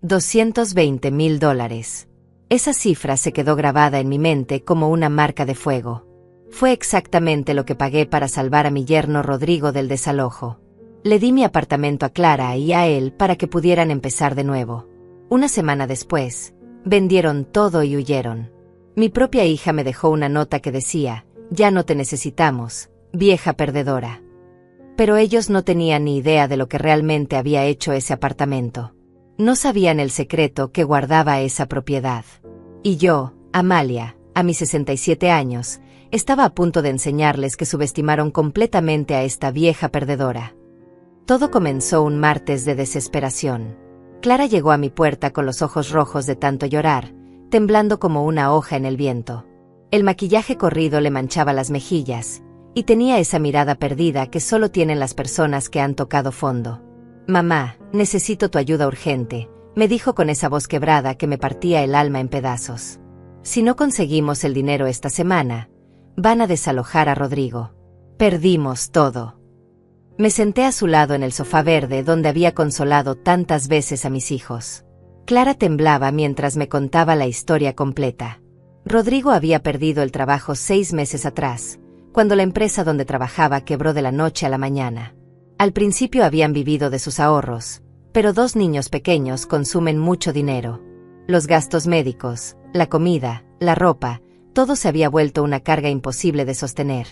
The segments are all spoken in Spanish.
$220,000. Esa cifra se quedó grabada en mi mente como una marca de fuego. Fue exactamente lo que pagué para salvar a mi yerno Rodrigo del desalojo. Le di mi apartamento a Clara y a él para que pudieran empezar de nuevo. Una semana después, vendieron todo y huyeron. Mi propia hija me dejó una nota que decía: «Ya no te necesitamos, vieja perdedora». Pero ellos no tenían ni idea de lo que realmente había hecho ese apartamento. No sabían el secreto que guardaba esa propiedad. Y yo, Amalia, a mis 67 años, estaba a punto de enseñarles que subestimaron completamente a esta vieja perdedora. Todo comenzó un martes de desesperación. Clara llegó a mi puerta con los ojos rojos de tanto llorar, temblando como una hoja en el viento. El maquillaje corrido le manchaba las mejillas, y tenía esa mirada perdida que solo tienen las personas que han tocado fondo. «Mamá, necesito tu ayuda urgente», me dijo con esa voz quebrada que me partía el alma en pedazos. «Si no conseguimos el dinero esta semana, van a desalojar a Rodrigo. Perdimos todo». Me senté a su lado en el sofá verde donde había consolado tantas veces a mis hijos. Clara temblaba mientras me contaba la historia completa. Rodrigo había perdido el trabajo 6 meses atrás, cuando la empresa donde trabajaba quebró de la noche a la mañana. Al principio habían vivido de sus ahorros, pero 2 niños pequeños consumen mucho dinero. Los gastos médicos, la comida, la ropa, todo se había vuelto una carga imposible de sostener.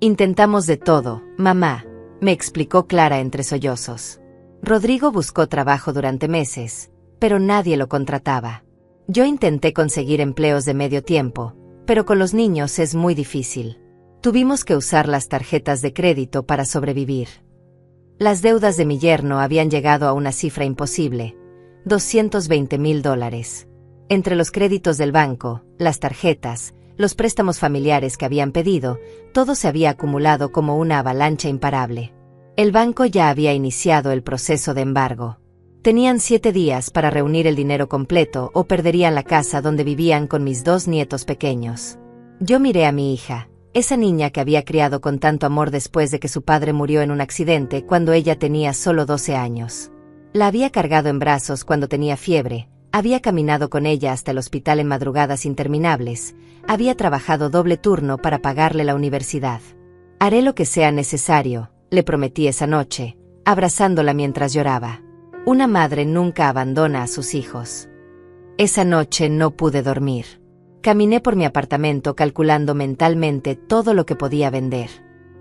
«Intentamos de todo, mamá», me explicó Clara entre sollozos. Rodrigo buscó trabajo durante meses, pero nadie lo contrataba. Yo intenté conseguir empleos de medio tiempo, pero con los niños es muy difícil. Tuvimos que usar las tarjetas de crédito para sobrevivir. Las deudas de mi yerno habían llegado a una cifra imposible: $220,000. Entre los créditos del banco, las tarjetas, los préstamos familiares que habían pedido, todo se había acumulado como una avalancha imparable. El banco ya había iniciado el proceso de embargo. Tenían 7 días para reunir el dinero completo o perderían la casa donde vivían con mis 2 nietos pequeños. Yo miré a mi hija, esa niña que había criado con tanto amor después de que su padre murió en un accidente cuando ella tenía solo 12 años. La había cargado en brazos cuando tenía fiebre, había caminado con ella hasta el hospital en madrugadas interminables, había trabajado doble turno para pagarle la universidad. «Haré lo que sea necesario», le prometí esa noche, abrazándola mientras lloraba. Una madre nunca abandona a sus hijos. Esa noche no pude dormir. Caminé por mi apartamento calculando mentalmente todo lo que podía vender.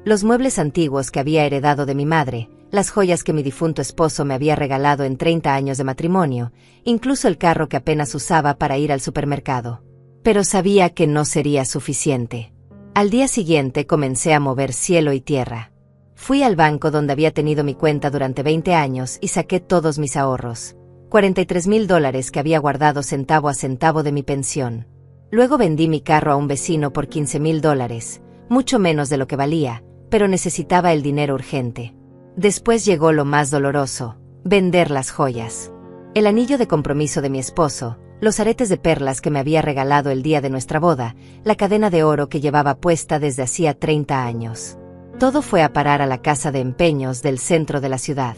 Los muebles antiguos que había heredado de mi madre, las joyas que mi difunto esposo me había regalado en 30 años de matrimonio, incluso el carro que apenas usaba para ir al supermercado. Pero sabía que no sería suficiente. Al día siguiente comencé a mover cielo y tierra. Fui al banco donde había tenido mi cuenta durante 20 años y saqué todos mis ahorros, $43,000 que había guardado centavo a centavo de mi pensión. Luego vendí mi carro a un vecino por $15,000, mucho menos de lo que valía, pero necesitaba el dinero urgente. Después llegó lo más doloroso: vender las joyas. El anillo de compromiso de mi esposo, los aretes de perlas que me había regalado el día de nuestra boda, la cadena de oro que llevaba puesta desde hacía 30 años. Todo fue a parar a la casa de empeños del centro de la ciudad.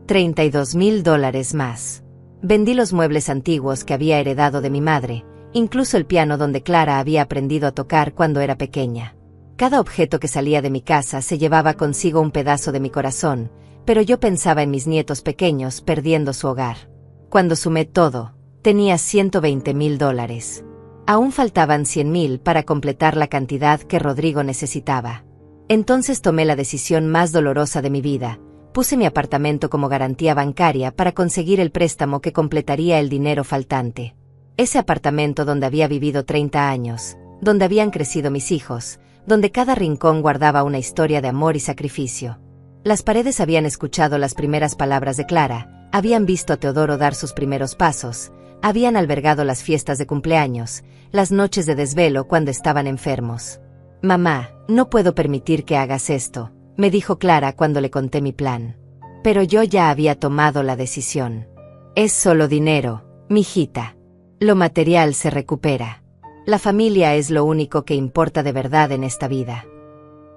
$32,000 más. Vendí los muebles antiguos que había heredado de mi madre, incluso el piano donde Clara había aprendido a tocar cuando era pequeña. Cada objeto que salía de mi casa se llevaba consigo un pedazo de mi corazón, pero yo pensaba en mis nietos pequeños perdiendo su hogar. Cuando sumé todo, tenía $120,000. Aún faltaban $100,000 para completar la cantidad que Rodrigo necesitaba. Entonces tomé la decisión más dolorosa de mi vida: puse mi apartamento como garantía bancaria para conseguir el préstamo que completaría el dinero faltante. Ese apartamento donde había vivido 30 años, donde habían crecido mis hijos, donde cada rincón guardaba una historia de amor y sacrificio. Las paredes habían escuchado las primeras palabras de Clara, habían visto a Teodoro dar sus primeros pasos, habían albergado las fiestas de cumpleaños, las noches de desvelo cuando estaban enfermos. «Mamá, no puedo permitir que hagas esto», me dijo Clara cuando le conté mi plan. Pero yo ya había tomado la decisión. «Es solo dinero, mijita. Lo material se recupera. La familia es lo único que importa de verdad en esta vida».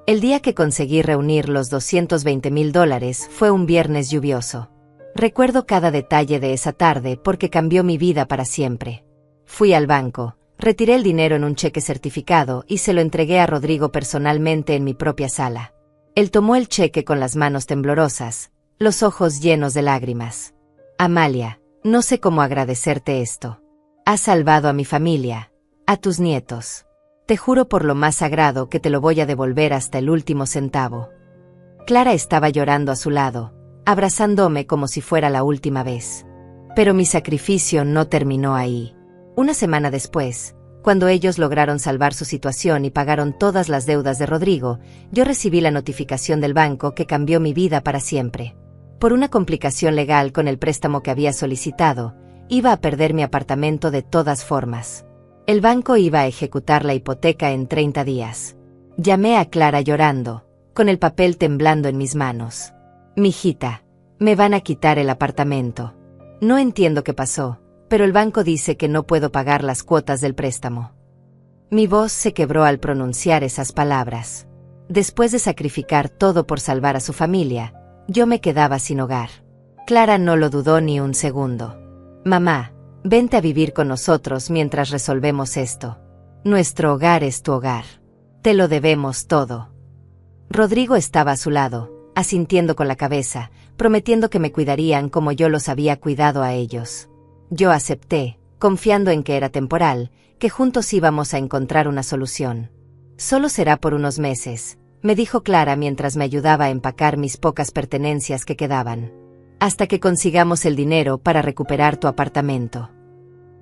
El día que conseguí reunir los $220,000 fue un viernes lluvioso. Recuerdo cada detalle de esa tarde porque cambió mi vida para siempre. Fui al banco, retiré el dinero en un cheque certificado y se lo entregué a Rodrigo personalmente en mi propia sala. Él tomó el cheque con las manos temblorosas, los ojos llenos de lágrimas. Amalia, no sé cómo agradecerte esto. Has salvado a mi familia, a tus nietos. Te juro por lo más sagrado que te lo voy a devolver hasta el último centavo. Clara estaba llorando a su lado, abrazándome como si fuera la última vez. Pero mi sacrificio no terminó ahí. Una semana después, cuando ellos lograron salvar su situación y pagaron todas las deudas de Rodrigo, yo recibí la notificación del banco que cambió mi vida para siempre. Por una complicación legal con el préstamo que había solicitado, iba a perder mi apartamento de todas formas. El banco iba a ejecutar la hipoteca en 30 días. Llamé a Clara llorando, con el papel temblando en mis manos. Mijita, me van a quitar el apartamento. No entiendo qué pasó, pero el banco dice que no puedo pagar las cuotas del préstamo. Mi voz se quebró al pronunciar esas palabras. Después de sacrificar todo por salvar a su familia, yo me quedaba sin hogar. Clara no lo dudó ni un segundo. Mamá, vente a vivir con nosotros mientras resolvemos esto. Nuestro hogar es tu hogar. Te lo debemos todo. Rodrigo estaba a su lado, asintiendo con la cabeza, prometiendo que me cuidarían como yo los había cuidado a ellos. Yo acepté, confiando en que era temporal, que juntos íbamos a encontrar una solución. Solo será por unos meses, me dijo Clara mientras me ayudaba a empacar mis pocas pertenencias que quedaban. Hasta que consigamos el dinero para recuperar tu apartamento.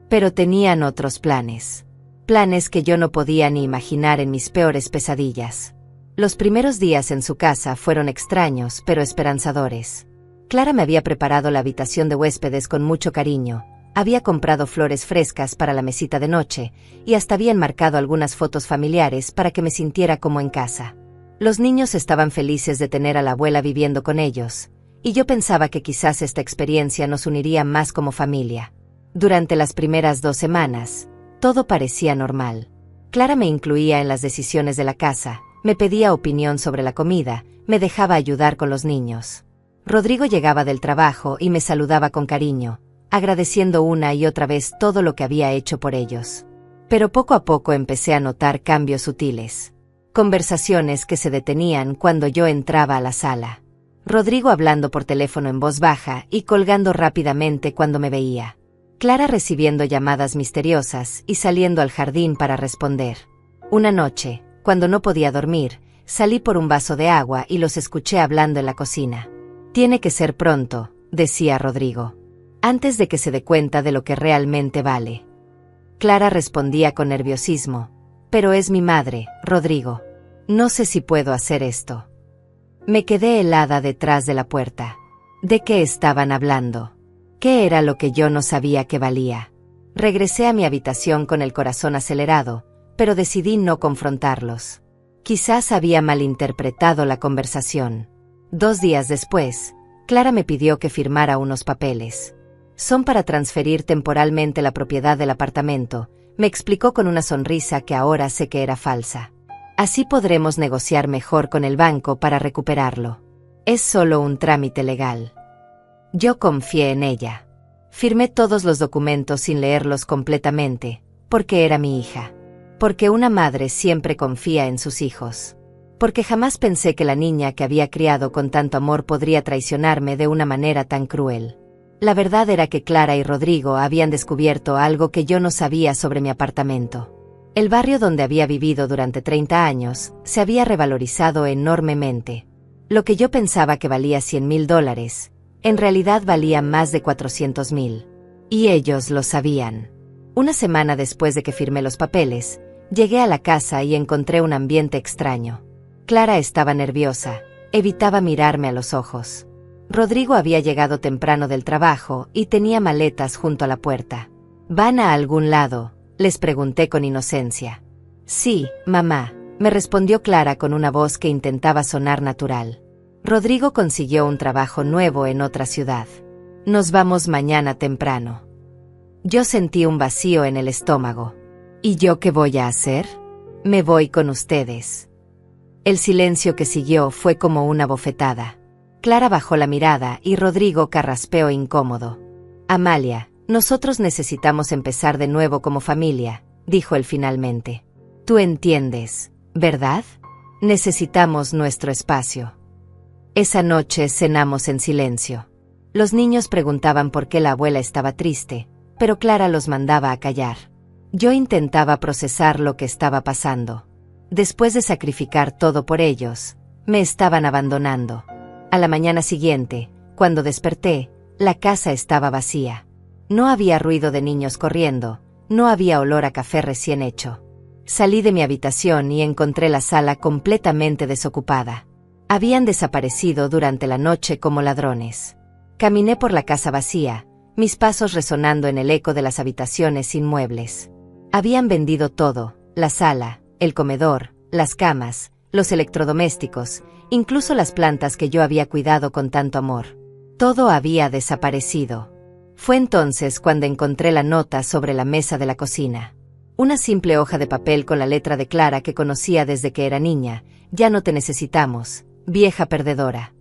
Pero tenían otros planes. Planes que yo no podía ni imaginar en mis peores pesadillas. Los primeros días en su casa fueron extraños pero esperanzadores. Clara me había preparado la habitación de huéspedes con mucho cariño, había comprado flores frescas para la mesita de noche, y hasta había enmarcado algunas fotos familiares para que me sintiera como en casa. Los niños estaban felices de tener a la abuela viviendo con ellos, y yo pensaba que quizás esta experiencia nos uniría más como familia. Durante las primeras 2 semanas, todo parecía normal. Clara me incluía en las decisiones de la casa, me pedía opinión sobre la comida, me dejaba ayudar con los niños. Rodrigo llegaba del trabajo y me saludaba con cariño, agradeciendo una y otra vez todo lo que había hecho por ellos. Pero poco a poco empecé a notar cambios sutiles. Conversaciones que se detenían cuando yo entraba a la sala. Rodrigo hablando por teléfono en voz baja y colgando rápidamente cuando me veía. Clara recibiendo llamadas misteriosas y saliendo al jardín para responder. Una noche, cuando no podía dormir, salí por un vaso de agua y los escuché hablando en la cocina. Tiene que ser pronto, decía Rodrigo. Antes de que se dé cuenta de lo que realmente vale. Clara respondía con nerviosismo. Pero es mi madre, Rodrigo. No sé si puedo hacer esto. Me quedé helada detrás de la puerta. ¿De qué estaban hablando? ¿Qué era lo que yo no sabía que valía? Regresé a mi habitación con el corazón acelerado, pero decidí no confrontarlos. Quizás había malinterpretado la conversación. 2 días después, Clara me pidió que firmara unos papeles. Son para transferir temporalmente la propiedad del apartamento, me explicó con una sonrisa que ahora sé que era falsa. Así podremos negociar mejor con el banco para recuperarlo. Es solo un trámite legal. Yo confié en ella. Firmé todos los documentos sin leerlos completamente, porque era mi hija. Porque una madre siempre confía en sus hijos. Porque jamás pensé que la niña que había criado con tanto amor podría traicionarme de una manera tan cruel. La verdad era que Clara y Rodrigo habían descubierto algo que yo no sabía sobre mi apartamento. El barrio donde había vivido durante 30 años se había revalorizado enormemente. Lo que yo pensaba que valía $100,000, en realidad valía más de 400,000. Y ellos lo sabían. Una semana después de que firmé los papeles, llegué a la casa y encontré un ambiente extraño. Clara estaba nerviosa, evitaba mirarme a los ojos. Rodrigo había llegado temprano del trabajo y tenía maletas junto a la puerta. ¿Van a algún lado?, les pregunté con inocencia. Sí, mamá, me respondió Clara con una voz que intentaba sonar natural. Rodrigo consiguió un trabajo nuevo en otra ciudad. Nos vamos mañana temprano. Yo sentí un vacío en el estómago. ¿Y yo qué voy a hacer? Me voy con ustedes. El silencio que siguió fue como una bofetada. Clara bajó la mirada y Rodrigo carraspeó incómodo. Amalia, nosotros necesitamos empezar de nuevo como familia, dijo él finalmente. Tú entiendes, ¿verdad? Necesitamos nuestro espacio. Esa noche cenamos en silencio. Los niños preguntaban por qué la abuela estaba triste, pero Clara los mandaba a callar. Yo intentaba procesar lo que estaba pasando. Después de sacrificar todo por ellos, me estaban abandonando. A la mañana siguiente, cuando desperté, la casa estaba vacía. No había ruido de niños corriendo, no había olor a café recién hecho. Salí de mi habitación y encontré la sala completamente desocupada. Habían desaparecido durante la noche como ladrones. Caminé por la casa vacía, mis pasos resonando en el eco de las habitaciones sin muebles. Habían vendido todo, la sala, el comedor, las camas, los electrodomésticos, incluso las plantas que yo había cuidado con tanto amor. Todo había desaparecido. Fue entonces cuando encontré la nota sobre la mesa de la cocina. Una simple hoja de papel con la letra de Clara que conocía desde que era niña: ya no te necesitamos, vieja perdedora.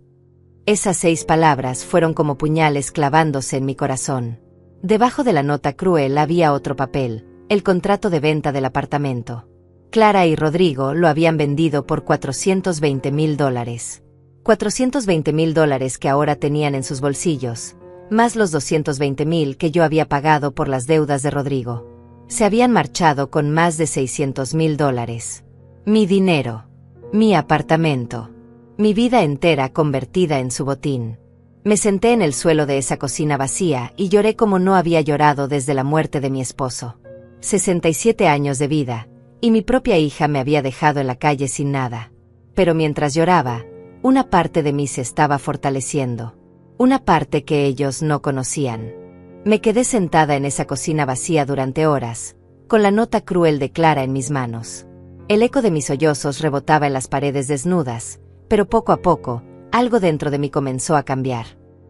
Esas 6 palabras fueron como puñales clavándose en mi corazón. Debajo de la nota cruel había otro papel, el contrato de venta del apartamento. Clara y Rodrigo lo habían vendido por $420,000. $420,000 que ahora tenían en sus bolsillos, más los $220,000 que yo había pagado por las deudas de Rodrigo. Se habían marchado con más de $600,000. Mi dinero, mi apartamento, mi vida entera convertida en su botín. Me senté en el suelo de esa cocina vacía y lloré como no había llorado desde la muerte de mi esposo. 67 años de vida, y mi propia hija me había dejado en la calle sin nada. Pero mientras lloraba, una parte de mí se estaba fortaleciendo. Una parte que ellos no conocían. Me quedé sentada en esa cocina vacía durante horas, con la nota cruel de Clara en mis manos. El eco de mis sollozos rebotaba en las paredes desnudas, pero poco a poco, algo dentro de mí comenzó a cambiar.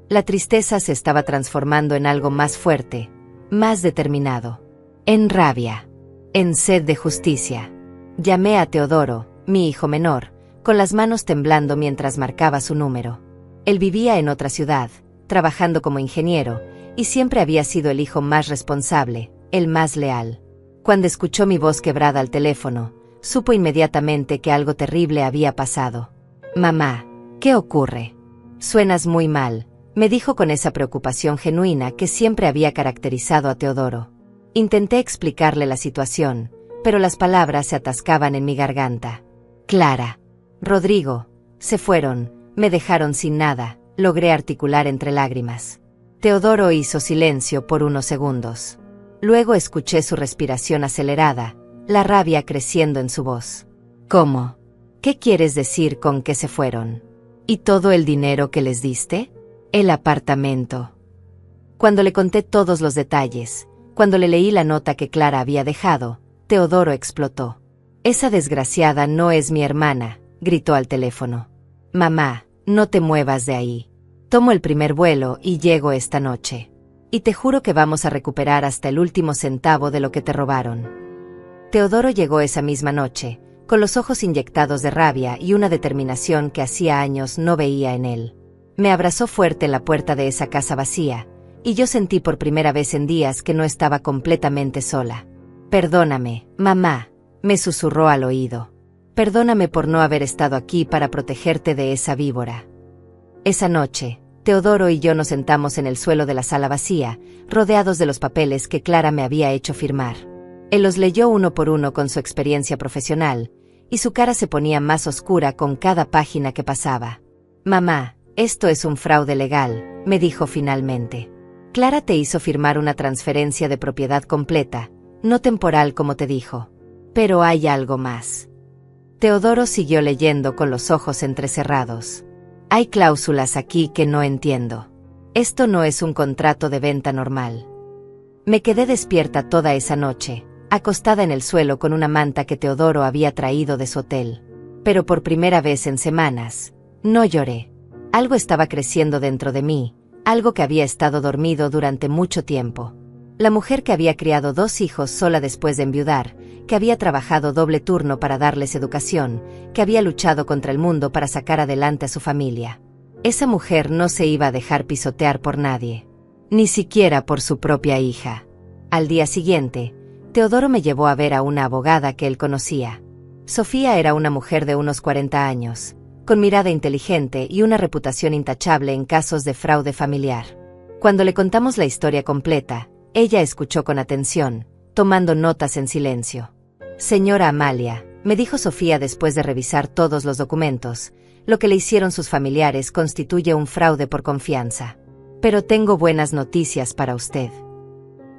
La tristeza se estaba transformando en algo más fuerte, más determinado. En rabia. En sed de justicia. Llamé a Teodoro, mi hijo menor, con las manos temblando mientras marcaba su número. Él vivía en otra ciudad, trabajando como ingeniero, y siempre había sido el hijo más responsable, el más leal. Cuando escuchó mi voz quebrada al teléfono, supo inmediatamente que algo terrible había pasado. Mamá, ¿qué ocurre? Suenas muy mal, me dijo con esa preocupación genuina que siempre había caracterizado a Teodoro. Intenté explicarle la situación, pero las palabras se atascaban en mi garganta. Clara, Rodrigo, se fueron, me dejaron sin nada, logré articular entre lágrimas. Teodoro hizo silencio por unos segundos. Luego escuché su respiración acelerada, la rabia creciendo en su voz. ¿Cómo? ¿Qué quieres decir con que se fueron? ¿Y todo el dinero que les diste? El apartamento. Cuando le conté todos los detalles, cuando le leí la nota que Clara había dejado, Teodoro explotó. Esa desgraciada no es mi hermana, gritó al teléfono. Mamá, no te muevas de ahí. Tomo el primer vuelo y llego esta noche. Y te juro que vamos a recuperar hasta el último centavo de lo que te robaron. Teodoro llegó esa misma noche, con los ojos inyectados de rabia y una determinación que hacía años no veía en él. Me abrazó fuerte en la puerta de esa casa vacía, y yo sentí por primera vez en días que no estaba completamente sola. Perdóname, mamá, me susurró al oído. Perdóname por no haber estado aquí para protegerte de esa víbora. Esa noche, Teodoro y yo nos sentamos en el suelo de la sala vacía, rodeados de los papeles que Clara me había hecho firmar. Él los leyó uno por uno con su experiencia profesional, y su cara se ponía más oscura con cada página que pasaba. Mamá, esto es un fraude legal, me dijo finalmente. Clara te hizo firmar una transferencia de propiedad completa, no temporal como te dijo. Pero hay algo más. Teodoro siguió leyendo con los ojos entrecerrados. Hay cláusulas aquí que no entiendo. Esto no es un contrato de venta normal. Me quedé despierta toda esa noche, acostada en el suelo con una manta que Teodoro había traído de su hotel. Pero por primera vez en semanas, no lloré. Algo estaba creciendo dentro de mí, algo que había estado dormido durante mucho tiempo. La mujer que había criado 2 hijos sola después de enviudar, que había trabajado doble turno para darles educación, que había luchado contra el mundo para sacar adelante a su familia. Esa mujer no se iba a dejar pisotear por nadie, ni siquiera por su propia hija. Al día siguiente, Teodoro me llevó a ver a una abogada que él conocía. Sofía era una mujer de unos 40 años, con mirada inteligente y una reputación intachable en casos de fraude familiar. Cuando le contamos la historia completa, ella escuchó con atención, tomando notas en silencio. Señora Amalia, me dijo Sofía después de revisar todos los documentos, lo que le hicieron sus familiares constituye un fraude por confianza. Pero tengo buenas noticias para usted.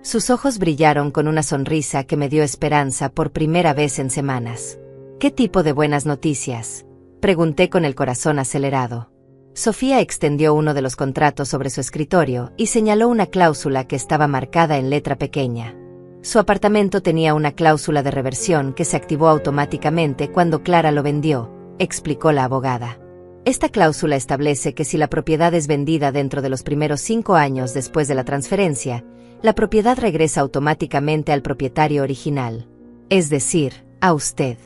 Sus ojos brillaron con una sonrisa que me dio esperanza por primera vez en semanas. ¿Qué tipo de buenas noticias?, pregunté con el corazón acelerado. Sofía extendió uno de los contratos sobre su escritorio y señaló una cláusula que estaba marcada en letra pequeña. Su apartamento tenía una cláusula de reversión que se activó automáticamente cuando Clara lo vendió, explicó la abogada. Esta cláusula establece que si la propiedad es vendida dentro de los primeros 5 años después de la transferencia, la propiedad regresa automáticamente al propietario original, es decir, a usted.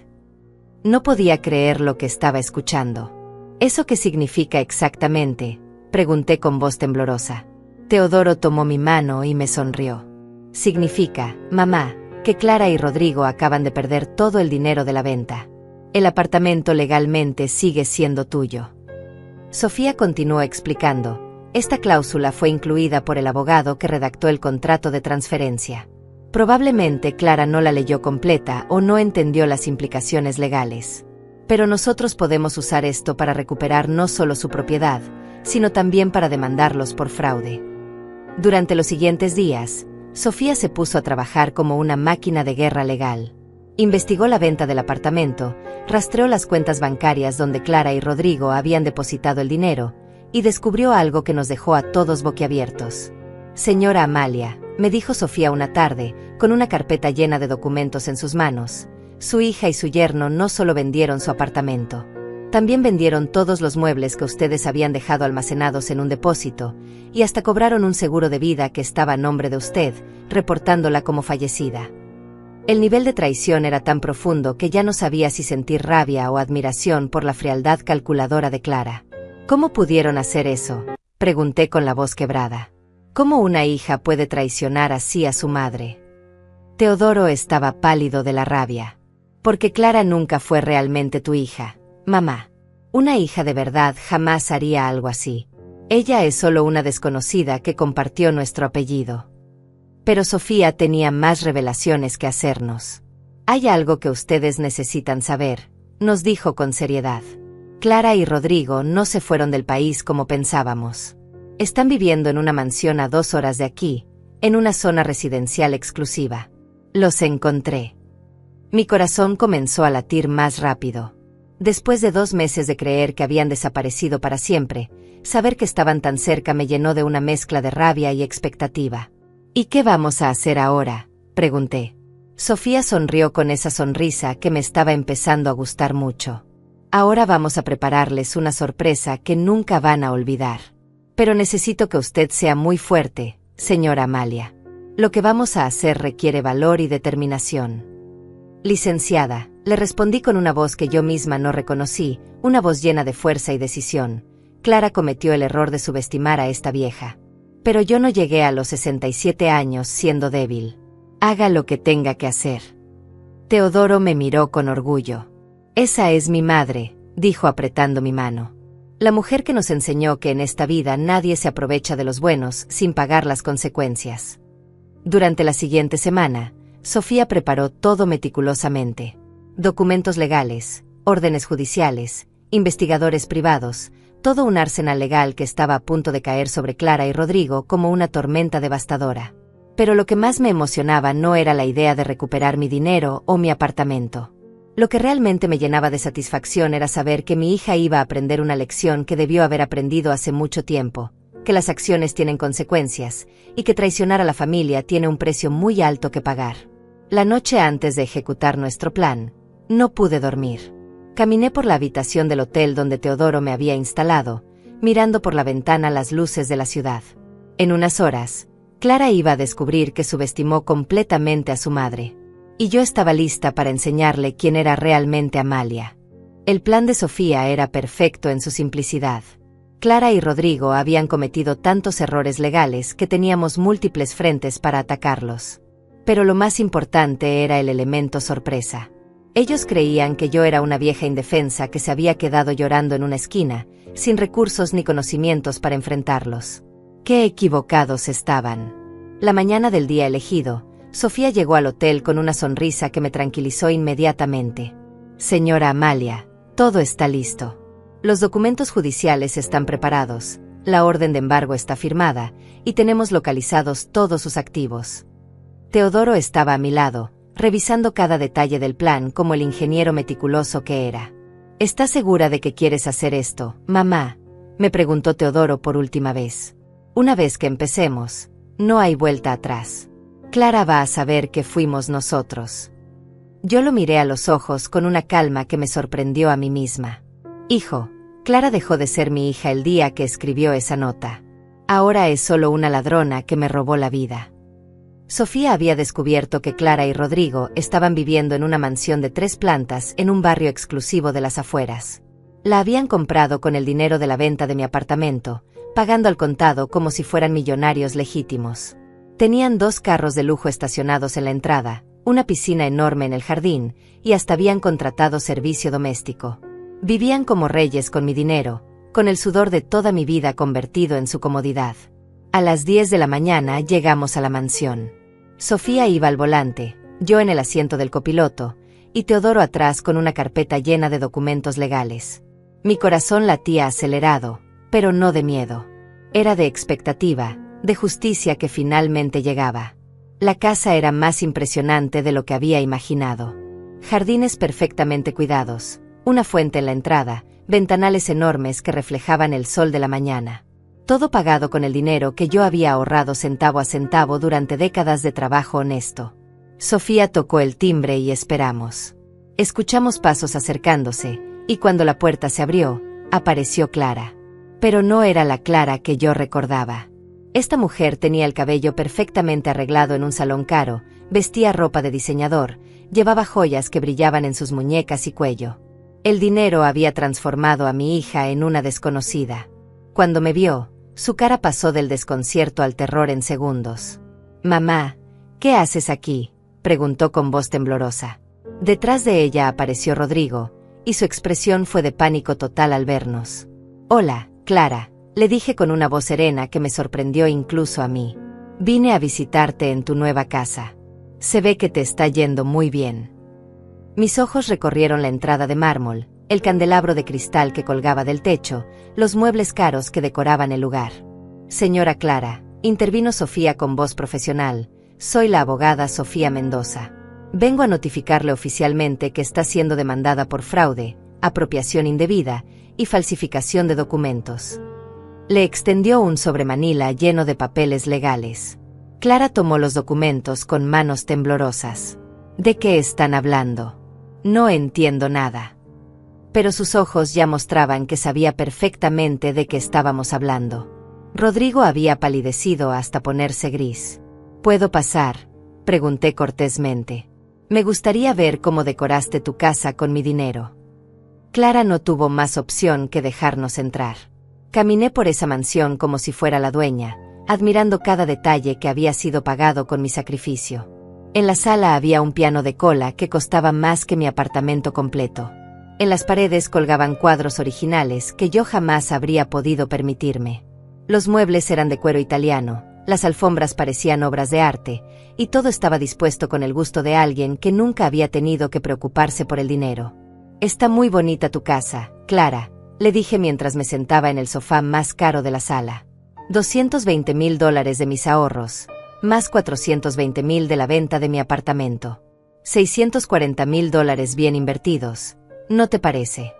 No podía creer lo que estaba escuchando. ¿Eso qué significa exactamente?, pregunté con voz temblorosa. Teodoro tomó mi mano y me sonrió. Significa, mamá, que Clara y Rodrigo acaban de perder todo el dinero de la venta. El apartamento legalmente sigue siendo tuyo. Sofía continuó explicando. Esta cláusula fue incluida por el abogado que redactó el contrato de transferencia. Probablemente Clara no la leyó completa o no entendió las implicaciones legales. Pero nosotros podemos usar esto para recuperar no solo su propiedad, sino también para demandarlos por fraude. Durante los siguientes días, Sofía se puso a trabajar como una máquina de guerra legal. Investigó la venta del apartamento, rastreó las cuentas bancarias donde Clara y Rodrigo habían depositado el dinero, y descubrió algo que nos dejó a todos boquiabiertos. Señora Amalia, me dijo Sofía una tarde, con una carpeta llena de documentos en sus manos, su hija y su yerno no solo vendieron su apartamento, también vendieron todos los muebles que ustedes habían dejado almacenados en un depósito, y hasta cobraron un seguro de vida que estaba a nombre de usted, reportándola como fallecida. El nivel de traición era tan profundo que ya no sabía si sentir rabia o admiración por la frialdad calculadora de Clara. ¿Cómo pudieron hacer eso?, pregunté con la voz quebrada. ¿Cómo una hija puede traicionar así a su madre? Teodoro estaba pálido de la rabia. Porque Clara nunca fue realmente tu hija, mamá. Una hija de verdad jamás haría algo así. Ella es solo una desconocida que compartió nuestro apellido. Pero Sofía tenía más revelaciones que hacernos. Hay algo que ustedes necesitan saber, nos dijo con seriedad. Clara y Rodrigo no se fueron del país como pensábamos. Están viviendo en una mansión a 2 horas de aquí, en una zona residencial exclusiva. Los encontré. Mi corazón comenzó a latir más rápido. Después de 2 meses de creer que habían desaparecido para siempre, saber que estaban tan cerca me llenó de una mezcla de rabia y expectativa. ¿Y qué vamos a hacer ahora?, pregunté. Sofía sonrió con esa sonrisa que me estaba empezando a gustar mucho. Ahora vamos a prepararles una sorpresa que nunca van a olvidar. Pero necesito que usted sea muy fuerte, señora Amalia. Lo que vamos a hacer requiere valor y determinación. Licenciada, le respondí con una voz que yo misma no reconocí, una voz llena de fuerza y decisión. Clara cometió el error de subestimar a esta vieja. Pero yo no llegué a los 67 años siendo débil. Haga lo que tenga que hacer. Teodoro me miró con orgullo. Esa es mi madre, dijo apretando mi mano. La mujer que nos enseñó que en esta vida nadie se aprovecha de los buenos sin pagar las consecuencias. Durante la siguiente semana, Sofía preparó todo meticulosamente. Documentos legales, órdenes judiciales, investigadores privados, todo un arsenal legal que estaba a punto de caer sobre Clara y Rodrigo como una tormenta devastadora. Pero lo que más me emocionaba no era la idea de recuperar mi dinero o mi apartamento. Lo que realmente me llenaba de satisfacción era saber que mi hija iba a aprender una lección que debió haber aprendido hace mucho tiempo, que las acciones tienen consecuencias, y que traicionar a la familia tiene un precio muy alto que pagar. La noche antes de ejecutar nuestro plan, no pude dormir. Caminé por la habitación del hotel donde Teodoro me había instalado, mirando por la ventana las luces de la ciudad. En unas horas, Clara iba a descubrir que subestimó completamente a su madre. Y yo estaba lista para enseñarle quién era realmente Amalia. El plan de Sofía era perfecto en su simplicidad. Clara y Rodrigo habían cometido tantos errores legales que teníamos múltiples frentes para atacarlos. Pero lo más importante era el elemento sorpresa. Ellos creían que yo era una vieja indefensa que se había quedado llorando en una esquina, sin recursos ni conocimientos para enfrentarlos. ¡Qué equivocados estaban! La mañana del día elegido, Sofía llegó al hotel con una sonrisa que me tranquilizó inmediatamente. «Señora Amalia, todo está listo. Los documentos judiciales están preparados, la orden de embargo está firmada, y tenemos localizados todos sus activos». Teodoro estaba a mi lado, revisando cada detalle del plan como el ingeniero meticuloso que era. «¿Estás segura de que quieres hacer esto, mamá?», me preguntó Teodoro por última vez. «Una vez que empecemos, no hay vuelta atrás. Clara va a saber que fuimos nosotros». Yo lo miré a los ojos con una calma que me sorprendió a mí misma. «Hijo, Clara dejó de ser mi hija el día que escribió esa nota. Ahora es solo una ladrona que me robó la vida». Sofía había descubierto que Clara y Rodrigo estaban viviendo en una mansión de 3 plantas en un barrio exclusivo de las afueras. La habían comprado con el dinero de la venta de mi apartamento, pagando al contado como si fueran millonarios legítimos. Tenían 2 carros de lujo estacionados en la entrada, una piscina enorme en el jardín, y hasta habían contratado servicio doméstico. Vivían como reyes con mi dinero, con el sudor de toda mi vida convertido en su comodidad. A las 10 de la mañana llegamos a la mansión. Sofía iba al volante, yo en el asiento del copiloto, y Teodoro atrás con una carpeta llena de documentos legales. Mi corazón latía acelerado, pero no de miedo. Era de expectativa, de justicia que finalmente llegaba. La casa era más impresionante de lo que había imaginado. Jardines perfectamente cuidados, una fuente en la entrada, ventanales enormes que reflejaban el sol de la mañana. Todo pagado con el dinero que yo había ahorrado centavo a centavo durante décadas de trabajo honesto. Sofía tocó el timbre y esperamos. Escuchamos pasos acercándose, y cuando la puerta se abrió, apareció Clara. Pero no era la Clara que yo recordaba. Esta mujer tenía el cabello perfectamente arreglado en un salón caro, vestía ropa de diseñador, llevaba joyas que brillaban en sus muñecas y cuello. El dinero había transformado a mi hija en una desconocida. Cuando me vio, su cara pasó del desconcierto al terror en segundos. «Mamá, ¿qué haces aquí?», preguntó con voz temblorosa. Detrás de ella apareció Rodrigo, y su expresión fue de pánico total al vernos. «Hola, Clara», le dije con una voz serena que me sorprendió incluso a mí. «Vine a visitarte en tu nueva casa. Se ve que te está yendo muy bien». Mis ojos recorrieron la entrada de mármol, el candelabro de cristal que colgaba del techo, los muebles caros que decoraban el lugar. «Señora Clara», intervino Sofía con voz profesional, «soy la abogada Sofía Mendoza. Vengo a notificarle oficialmente que está siendo demandada por fraude, apropiación indebida y falsificación de documentos». Le extendió un sobremanila lleno de papeles legales. Clara tomó los documentos con manos temblorosas. «¿De qué están hablando? No entiendo nada». Pero sus ojos ya mostraban que sabía perfectamente de qué estábamos hablando. Rodrigo había palidecido hasta ponerse gris. «¿Puedo pasar?», pregunté cortésmente. «Me gustaría ver cómo decoraste tu casa con mi dinero». Clara no tuvo más opción que dejarnos entrar. Caminé por esa mansión como si fuera la dueña, admirando cada detalle que había sido pagado con mi sacrificio. En la sala había un piano de cola que costaba más que mi apartamento completo. En las paredes colgaban cuadros originales que yo jamás habría podido permitirme. Los muebles eran de cuero italiano, las alfombras parecían obras de arte, y todo estaba dispuesto con el gusto de alguien que nunca había tenido que preocuparse por el dinero. «Está muy bonita tu casa, Clara», le dije mientras me sentaba en el sofá más caro de la sala. $220,000 de mis ahorros, más $420,000 de la venta de mi apartamento. $640,000 bien invertidos. ¿No te parece?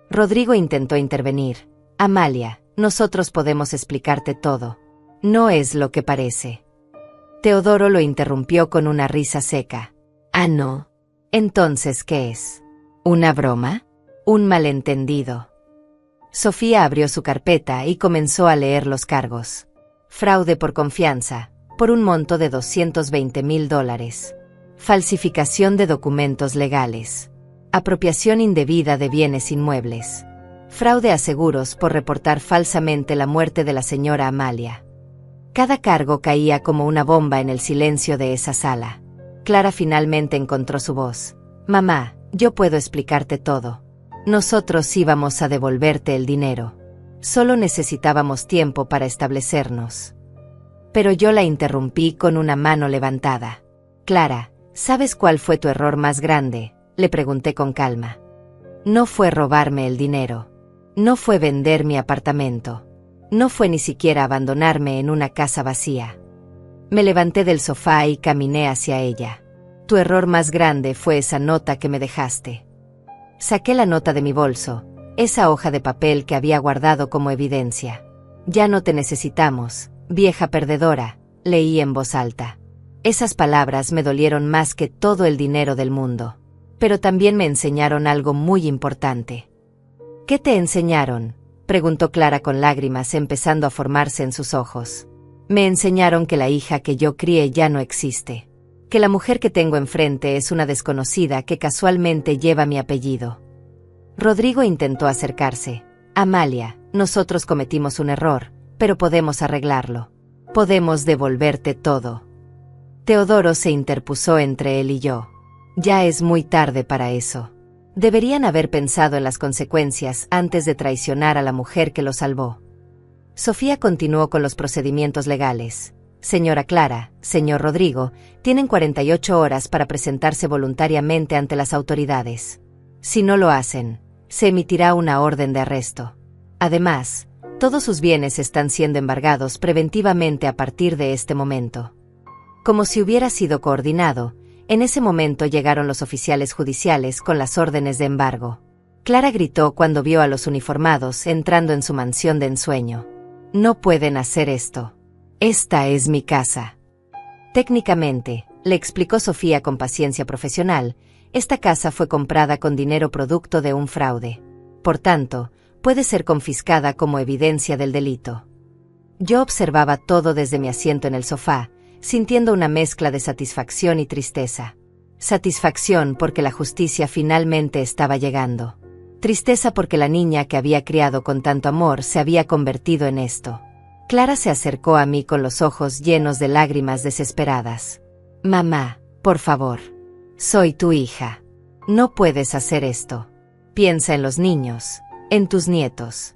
Rodrigo intentó intervenir. «Amalia, nosotros podemos explicarte todo. No es lo que parece». Teodoro lo interrumpió con una risa seca. «Ah, no. Entonces, ¿qué es? ¿Una broma? ¿Un malentendido?». Sofía abrió su carpeta y comenzó a leer los cargos. Fraude por confianza, por un monto de $220,000. Falsificación de documentos legales. Apropiación indebida de bienes inmuebles. Fraude a seguros por reportar falsamente la muerte de la señora Amalia. Cada cargo caía como una bomba en el silencio de esa sala. Clara finalmente encontró su voz. Mamá, yo puedo explicarte todo. Nosotros íbamos a devolverte el dinero. Solo necesitábamos tiempo para establecernos. Pero yo la interrumpí con una mano levantada. Clara, ¿sabes cuál fue tu error más grande?, le pregunté con calma. No fue robarme el dinero. No fue vender mi apartamento. No fue ni siquiera abandonarme en una casa vacía. Me levanté del sofá y caminé hacia ella. Tu error más grande fue esa nota que me dejaste. Saqué la nota de mi bolso, esa hoja de papel que había guardado como evidencia. Ya no te necesitamos, vieja perdedora, leí en voz alta. Esas palabras me dolieron más que todo el dinero del mundo. Pero también me enseñaron algo muy importante. ¿Qué te enseñaron?, preguntó Clara con lágrimas empezando a formarse en sus ojos. Me enseñaron que la hija que yo crié ya no existe. Que la mujer que tengo enfrente es una desconocida que casualmente lleva mi apellido. Rodrigo intentó acercarse. Amalia, nosotros cometimos un error, pero podemos arreglarlo. Podemos devolverte todo. Teodoro se interpuso entre él y yo. Ya es muy tarde para eso. Deberían haber pensado en las consecuencias antes de traicionar a la mujer que lo salvó. Sofía continuó con los procedimientos legales. Señora Clara, señor Rodrigo, tienen 48 horas para presentarse voluntariamente ante las autoridades. Si no lo hacen, se emitirá una orden de arresto. Además, todos sus bienes están siendo embargados preventivamente a partir de este momento. Como si hubiera sido coordinado, en ese momento llegaron los oficiales judiciales con las órdenes de embargo. Clara gritó cuando vio a los uniformados entrando en su mansión de ensueño. No pueden hacer esto. Esta es mi casa. Técnicamente, le explicó Sofía con paciencia profesional, esta casa fue comprada con dinero producto de un fraude. Por tanto, puede ser confiscada como evidencia del delito. Yo observaba todo desde mi asiento en el sofá, sintiendo una mezcla de satisfacción y tristeza. Satisfacción porque la justicia finalmente estaba llegando. Tristeza porque la niña que había criado con tanto amor se había convertido en esto. Clara se acercó a mí con los ojos llenos de lágrimas desesperadas. Mamá, por favor. Soy tu hija. No puedes hacer esto. Piensa en los niños, en tus nietos.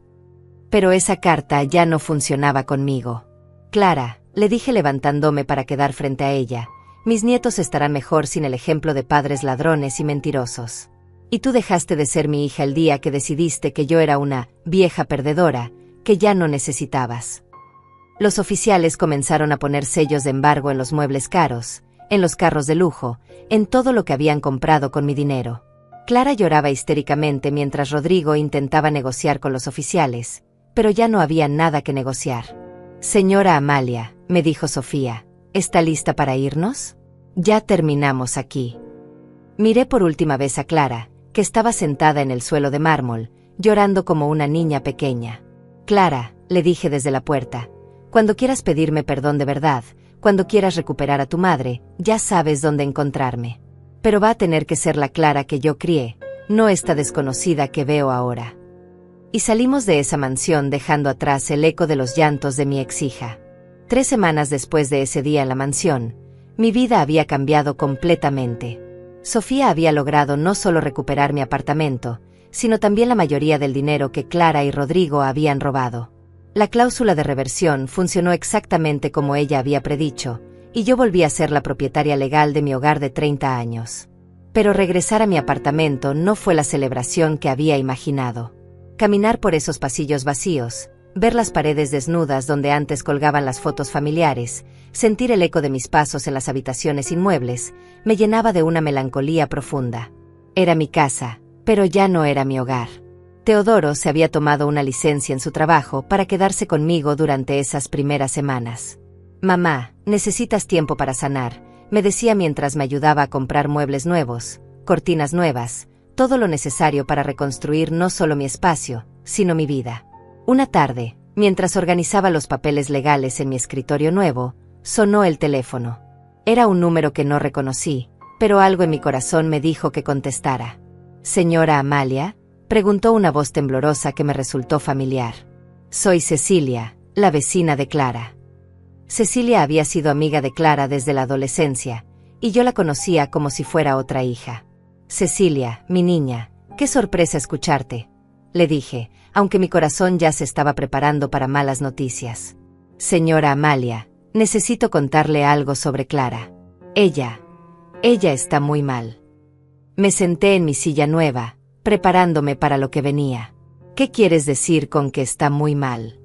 Pero esa carta ya no funcionaba conmigo. Clara, le dije levantándome para quedar frente a ella, mis nietos estarán mejor sin el ejemplo de padres ladrones y mentirosos. Y tú dejaste de ser mi hija el día que decidiste que yo era una vieja perdedora, que ya no necesitabas. Los oficiales comenzaron a poner sellos de embargo en los muebles caros, en los carros de lujo, en todo lo que habían comprado con mi dinero. Clara lloraba histéricamente mientras Rodrigo intentaba negociar con los oficiales, pero ya no había nada que negociar. Señora Amalia, me dijo Sofía, ¿está lista para irnos? Ya terminamos aquí. Miré por última vez a Clara, que estaba sentada en el suelo de mármol, llorando como una niña pequeña. Clara, le dije desde la puerta, cuando quieras pedirme perdón de verdad, cuando quieras recuperar a tu madre, ya sabes dónde encontrarme. Pero va a tener que ser la Clara que yo crié, no esta desconocida que veo ahora. Y salimos de esa mansión dejando atrás el eco de los llantos de mi exhija. 3 semanas después de ese día en la mansión, mi vida había cambiado completamente. Sofía había logrado no solo recuperar mi apartamento, sino también la mayoría del dinero que Clara y Rodrigo habían robado. La cláusula de reversión funcionó exactamente como ella había predicho, y yo volví a ser la propietaria legal de mi hogar de 30 años. Pero regresar a mi apartamento no fue la celebración que había imaginado. Caminar por esos pasillos vacíos, ver las paredes desnudas donde antes colgaban las fotos familiares, sentir el eco de mis pasos en las habitaciones inmuebles, me llenaba de una melancolía profunda. Era mi casa, pero ya no era mi hogar. Teodoro se había tomado una licencia en su trabajo para quedarse conmigo durante esas primeras semanas. Mamá, necesitas tiempo para sanar, me decía mientras me ayudaba a comprar muebles nuevos, cortinas nuevas, todo lo necesario para reconstruir no solo mi espacio, sino mi vida. Una tarde, mientras organizaba los papeles legales en mi escritorio nuevo, sonó el teléfono. Era un número que no reconocí, pero algo en mi corazón me dijo que contestara. Señora Amalia, Preguntó una voz temblorosa que me resultó familiar. Soy Cecilia, la vecina de Clara. Cecilia había sido amiga de Clara desde la adolescencia, y yo la conocía como si fuera otra hija. Cecilia, mi niña, qué sorpresa escucharte, le dije, aunque mi corazón ya se estaba preparando para malas noticias. Señora Amalia, necesito contarle algo sobre Clara. Ella está muy mal. Me senté en mi silla nueva, preparándome para lo que venía. ¿Qué quieres decir con que está muy mal?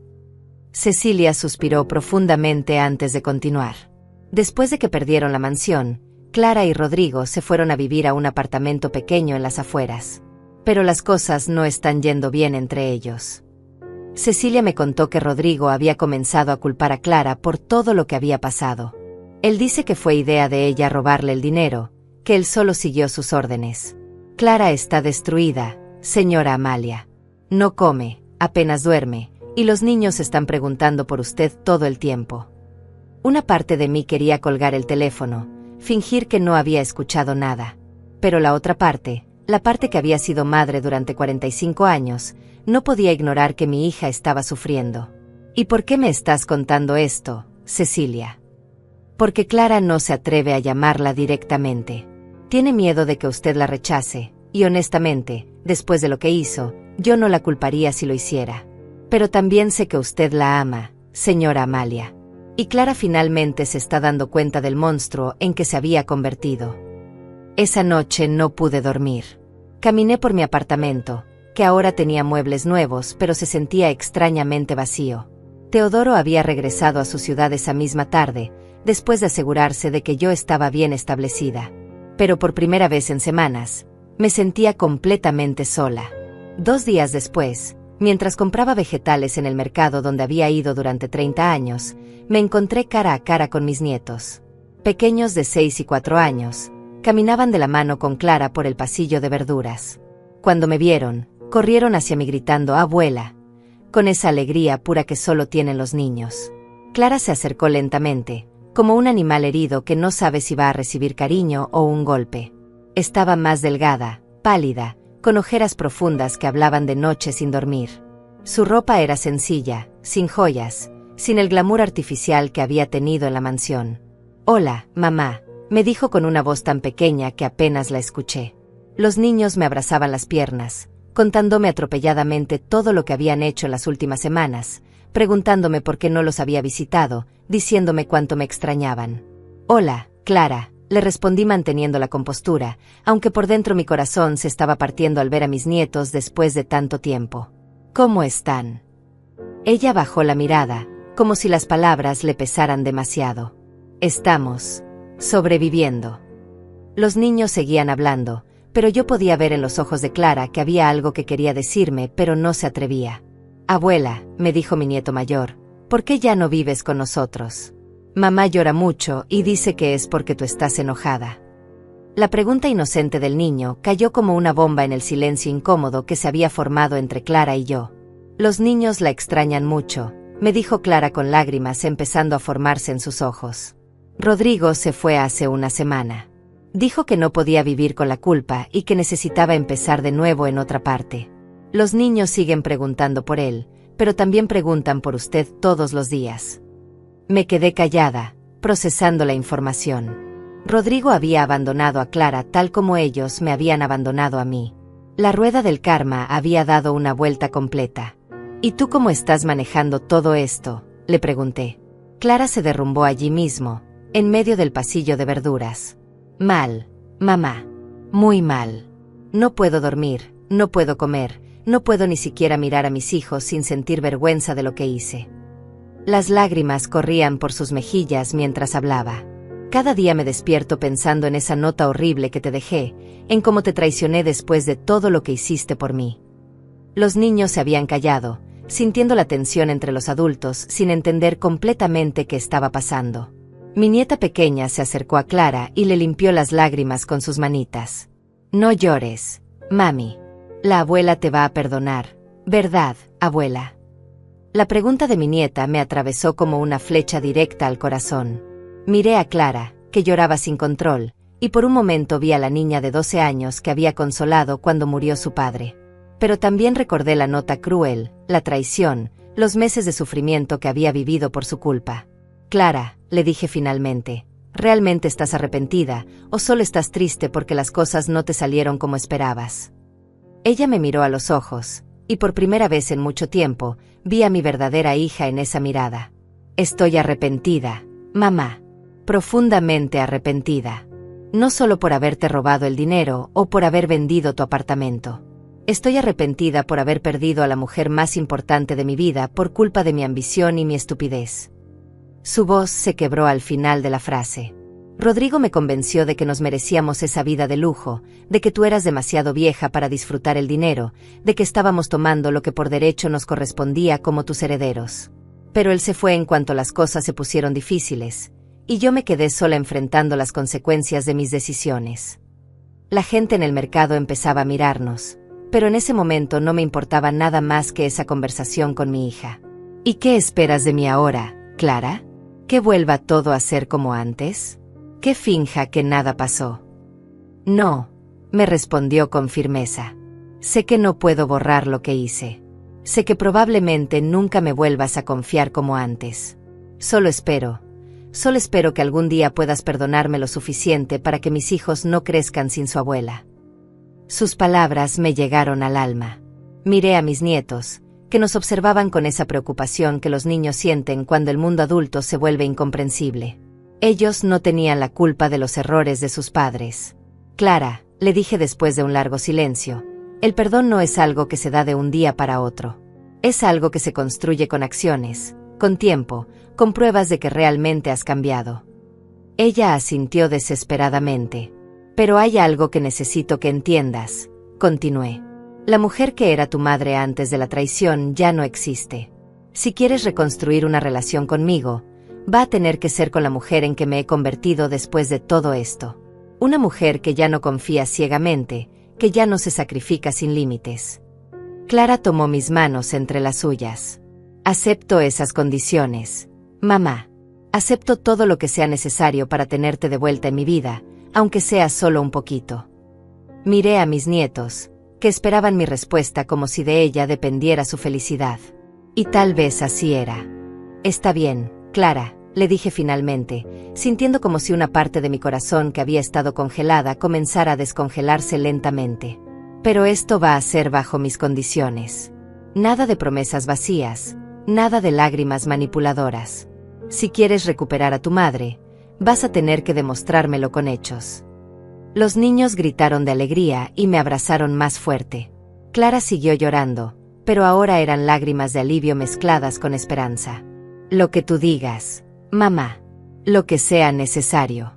Cecilia suspiró profundamente antes de continuar. Después de que perdieron la mansión, Clara y Rodrigo se fueron a vivir a un apartamento pequeño en las afueras. Pero las cosas no están yendo bien entre ellos. Cecilia me contó que Rodrigo había comenzado a culpar a Clara por todo lo que había pasado. Él dice que fue idea de ella robarle el dinero, que él solo siguió sus órdenes. Clara está destruida, señora Amalia. No come, apenas duerme, y los niños están preguntando por usted todo el tiempo. Una parte de mí quería colgar el teléfono, fingir que no había escuchado nada. Pero la otra parte, la parte que había sido madre durante 45 años, no podía ignorar que mi hija estaba sufriendo. ¿Y por qué me estás contando esto, Cecilia? Porque Clara no se atreve a llamarla directamente. Tiene miedo de que usted la rechace, y honestamente, después de lo que hizo, yo no la culparía si lo hiciera. Pero también sé que usted la ama, señora Amalia. Y Clara finalmente se está dando cuenta del monstruo en que se había convertido. Esa noche no pude dormir. Caminé por mi apartamento, que ahora tenía muebles nuevos, pero se sentía extrañamente vacío. Teodoro había regresado a su ciudad esa misma tarde, después de asegurarse de que yo estaba bien establecida. Pero por primera vez en semanas, me sentía completamente sola. 2 días después, mientras compraba vegetales en el mercado donde había ido durante 30 años, me encontré cara a cara con mis nietos. Pequeños de 6 y 4 años, caminaban de la mano con Clara por el pasillo de verduras. Cuando me vieron, corrieron hacia mí gritando «abuela», con esa alegría pura que solo tienen los niños. Clara se acercó lentamente, como un animal herido que no sabe si va a recibir cariño o un golpe. Estaba más delgada, pálida, con ojeras profundas que hablaban de noche sin dormir. Su ropa era sencilla, sin joyas, sin el glamour artificial que había tenido en la mansión. «Hola, mamá», me dijo con una voz tan pequeña que apenas la escuché. Los niños me abrazaban las piernas, contándome atropelladamente todo lo que habían hecho en las últimas semanas, preguntándome por qué no los había visitado, diciéndome cuánto me extrañaban. «Hola, Clara», le respondí manteniendo la compostura, aunque por dentro mi corazón se estaba partiendo al ver a mis nietos después de tanto tiempo. «¿Cómo están?» Ella bajó la mirada, como si las palabras le pesaran demasiado. «Estamos sobreviviendo». Los niños seguían hablando, pero yo podía ver en los ojos de Clara que había algo que quería decirme, pero no se atrevía. «Abuela», me dijo mi nieto mayor, «¿por qué ya no vives con nosotros? Mamá llora mucho y dice que es porque tú estás enojada». La pregunta inocente del niño cayó como una bomba en el silencio incómodo que se había formado entre Clara y yo. «Los niños la extrañan mucho», me dijo Clara con lágrimas empezando a formarse en sus ojos. «Rodrigo se fue hace una semana. Dijo que no podía vivir con la culpa y que necesitaba empezar de nuevo en otra parte. Los niños siguen preguntando por él, pero también preguntan por usted todos los días». Me quedé callada, procesando la información. Rodrigo había abandonado a Clara tal como ellos me habían abandonado a mí. La rueda del karma había dado una vuelta completa. «¿Y tú cómo estás manejando todo esto?», le pregunté. Clara se derrumbó allí mismo, en medio del pasillo de verduras. «Mal, mamá. Muy mal. No puedo dormir, no puedo comer, no puedo ni siquiera mirar a mis hijos sin sentir vergüenza de lo que hice». Las lágrimas corrían por sus mejillas mientras hablaba. «Cada día me despierto pensando en esa nota horrible que te dejé, en cómo te traicioné después de todo lo que hiciste por mí». Los niños se habían callado, sintiendo la tensión entre los adultos sin entender completamente qué estaba pasando. Mi nieta pequeña se acercó a Clara y le limpió las lágrimas con sus manitas. «No llores, mami. La abuela te va a perdonar, ¿verdad, abuela?». La pregunta de mi nieta me atravesó como una flecha directa al corazón. Miré a Clara, que lloraba sin control, y por un momento vi a la niña de 12 años que había consolado cuando murió su padre. Pero también recordé la nota cruel, la traición, los meses de sufrimiento que había vivido por su culpa. Clara, le dije finalmente, ¿realmente estás arrepentida, o solo estás triste porque las cosas no te salieron como esperabas? Ella me miró a los ojos, y por primera vez en mucho tiempo, vi a mi verdadera hija en esa mirada. Estoy arrepentida, mamá. Profundamente arrepentida. No solo por haberte robado el dinero o por haber vendido tu apartamento. Estoy arrepentida por haber perdido a la mujer más importante de mi vida por culpa de mi ambición y mi estupidez. Su voz se quebró al final de la frase. Rodrigo me convenció de que nos merecíamos esa vida de lujo, de que tú eras demasiado vieja para disfrutar el dinero, de que estábamos tomando lo que por derecho nos correspondía como tus herederos. Pero él se fue en cuanto las cosas se pusieron difíciles, y yo me quedé sola enfrentando las consecuencias de mis decisiones. La gente en el mercado empezaba a mirarnos, pero en ese momento no me importaba nada más que esa conversación con mi hija. ¿Y qué esperas de mí ahora, Clara? ¿Que vuelva todo a ser como antes? ¿Que finja que nada pasó? No, me respondió con firmeza. Sé que no puedo borrar lo que hice. Sé que probablemente nunca me vuelvas a confiar como antes. Solo espero que algún día puedas perdonarme lo suficiente para que mis hijos no crezcan sin su abuela. Sus palabras me llegaron al alma. Miré a mis nietos, que nos observaban con esa preocupación que los niños sienten cuando el mundo adulto se vuelve incomprensible. Ellos no tenían la culpa de los errores de sus padres. Clara, le dije después de un largo silencio, el perdón no es algo que se da de un día para otro. Es algo que se construye con acciones, con tiempo, con pruebas de que realmente has cambiado. Ella asintió desesperadamente. Pero hay algo que necesito que entiendas, continué. La mujer que era tu madre antes de la traición ya no existe. Si quieres reconstruir una relación conmigo, va a tener que ser con la mujer en que me he convertido después de todo esto. Una mujer que ya no confía ciegamente, que ya no se sacrifica sin límites. Clara tomó mis manos entre las suyas. Acepto esas condiciones, mamá. Acepto todo lo que sea necesario para tenerte de vuelta en mi vida, aunque sea solo un poquito. Miré a mis nietos, que esperaban mi respuesta como si de ella dependiera su felicidad. Y tal vez así era. Está bien, Clara, le dije finalmente, sintiendo como si una parte de mi corazón que había estado congelada comenzara a descongelarse lentamente. Pero esto va a ser bajo mis condiciones. Nada de promesas vacías, nada de lágrimas manipuladoras. Si quieres recuperar a tu madre, vas a tener que demostrármelo con hechos. Los niños gritaron de alegría y me abrazaron más fuerte. Clara siguió llorando, pero ahora eran lágrimas de alivio mezcladas con esperanza. Lo que tú digas, mamá. Lo que sea necesario.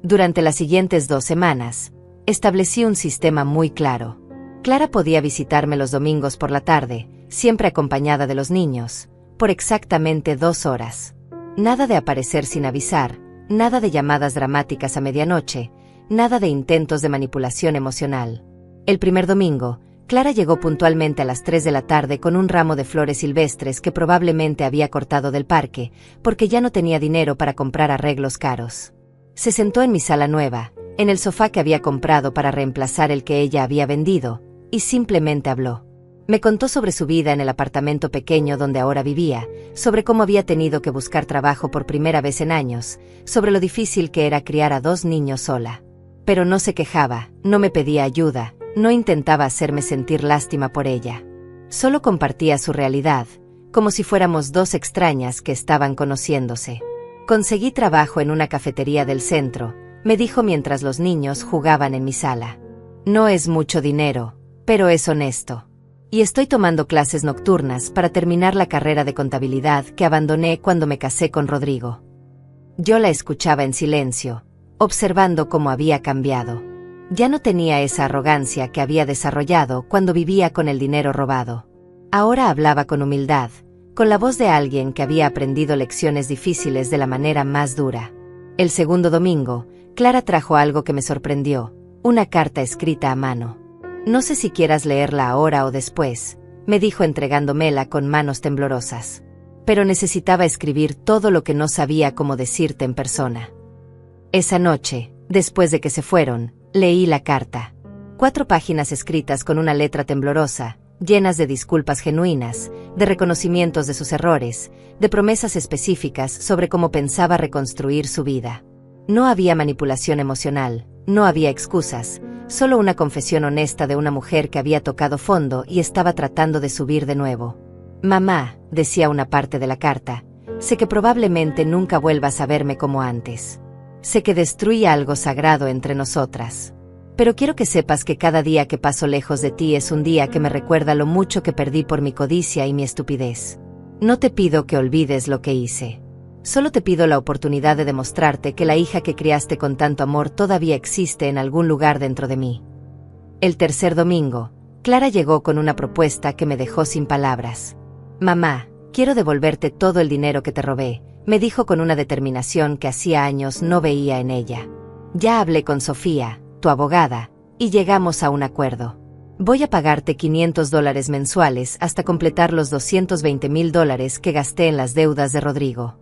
Durante las siguientes 2 semanas, establecí un sistema muy claro. Clara podía visitarme los domingos por la tarde, siempre acompañada de los niños, por exactamente 2 horas. Nada de aparecer sin avisar, nada de llamadas dramáticas a medianoche, nada de intentos de manipulación emocional. El primer domingo, Clara llegó puntualmente a las 3 de la tarde con un ramo de flores silvestres que probablemente había cortado del parque, porque ya no tenía dinero para comprar arreglos caros. Se sentó en mi sala nueva, en el sofá que había comprado para reemplazar el que ella había vendido, y simplemente habló. Me contó sobre su vida en el apartamento pequeño donde ahora vivía, sobre cómo había tenido que buscar trabajo por primera vez en años, sobre lo difícil que era criar a 2 niños sola. Pero no se quejaba, no me pedía ayuda, no intentaba hacerme sentir lástima por ella. Solo compartía su realidad, como si fuéramos 2 extrañas que estaban conociéndose. Conseguí trabajo en una cafetería del centro, me dijo mientras los niños jugaban en mi sala. No es mucho dinero, pero es honesto. Y estoy tomando clases nocturnas para terminar la carrera de contabilidad que abandoné cuando me casé con Rodrigo. Yo la escuchaba en silencio, observando cómo había cambiado. Ya no tenía esa arrogancia que había desarrollado cuando vivía con el dinero robado. Ahora hablaba con humildad, con la voz de alguien que había aprendido lecciones difíciles de la manera más dura. El segundo domingo, Clara trajo algo que me sorprendió, una carta escrita a mano. No sé si quieras leerla ahora o después, me dijo entregándomela con manos temblorosas. Pero necesitaba escribir todo lo que no sabía cómo decirte en persona. Esa noche, después de que se fueron, leí la carta. 4 páginas escritas con una letra temblorosa, llenas de disculpas genuinas, de reconocimientos de sus errores, de promesas específicas sobre cómo pensaba reconstruir su vida. No había manipulación emocional, no había excusas, solo una confesión honesta de una mujer que había tocado fondo y estaba tratando de subir de nuevo. Mamá, decía una parte de la carta, sé que probablemente nunca vuelvas a verme como antes. Sé que destruí algo sagrado entre nosotras. Pero quiero que sepas que cada día que paso lejos de ti es un día que me recuerda lo mucho que perdí por mi codicia y mi estupidez. No te pido que olvides lo que hice. Solo te pido la oportunidad de demostrarte que la hija que criaste con tanto amor todavía existe en algún lugar dentro de mí. El tercer domingo, Clara llegó con una propuesta que me dejó sin palabras. Mamá, quiero devolverte todo el dinero que te robé, me dijo con una determinación que hacía años no veía en ella. Ya hablé con Sofía, tu abogada, y llegamos a un acuerdo. Voy a pagarte $500 mensuales hasta completar los $220,000 que gasté en las deudas de Rodrigo.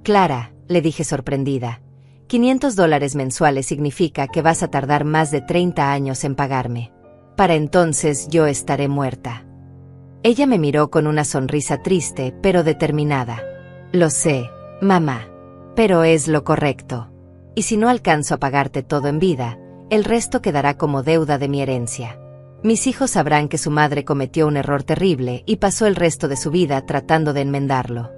Clara, le dije sorprendida, $500 mensuales significa que vas a tardar más de 30 años en pagarme. Para entonces yo estaré muerta. Ella me miró con una sonrisa triste pero determinada. Lo sé, mamá, pero es lo correcto. Y si no alcanzo a pagarte todo en vida, el resto quedará como deuda de mi herencia. Mis hijos sabrán que su madre cometió un error terrible y pasó el resto de su vida tratando de enmendarlo.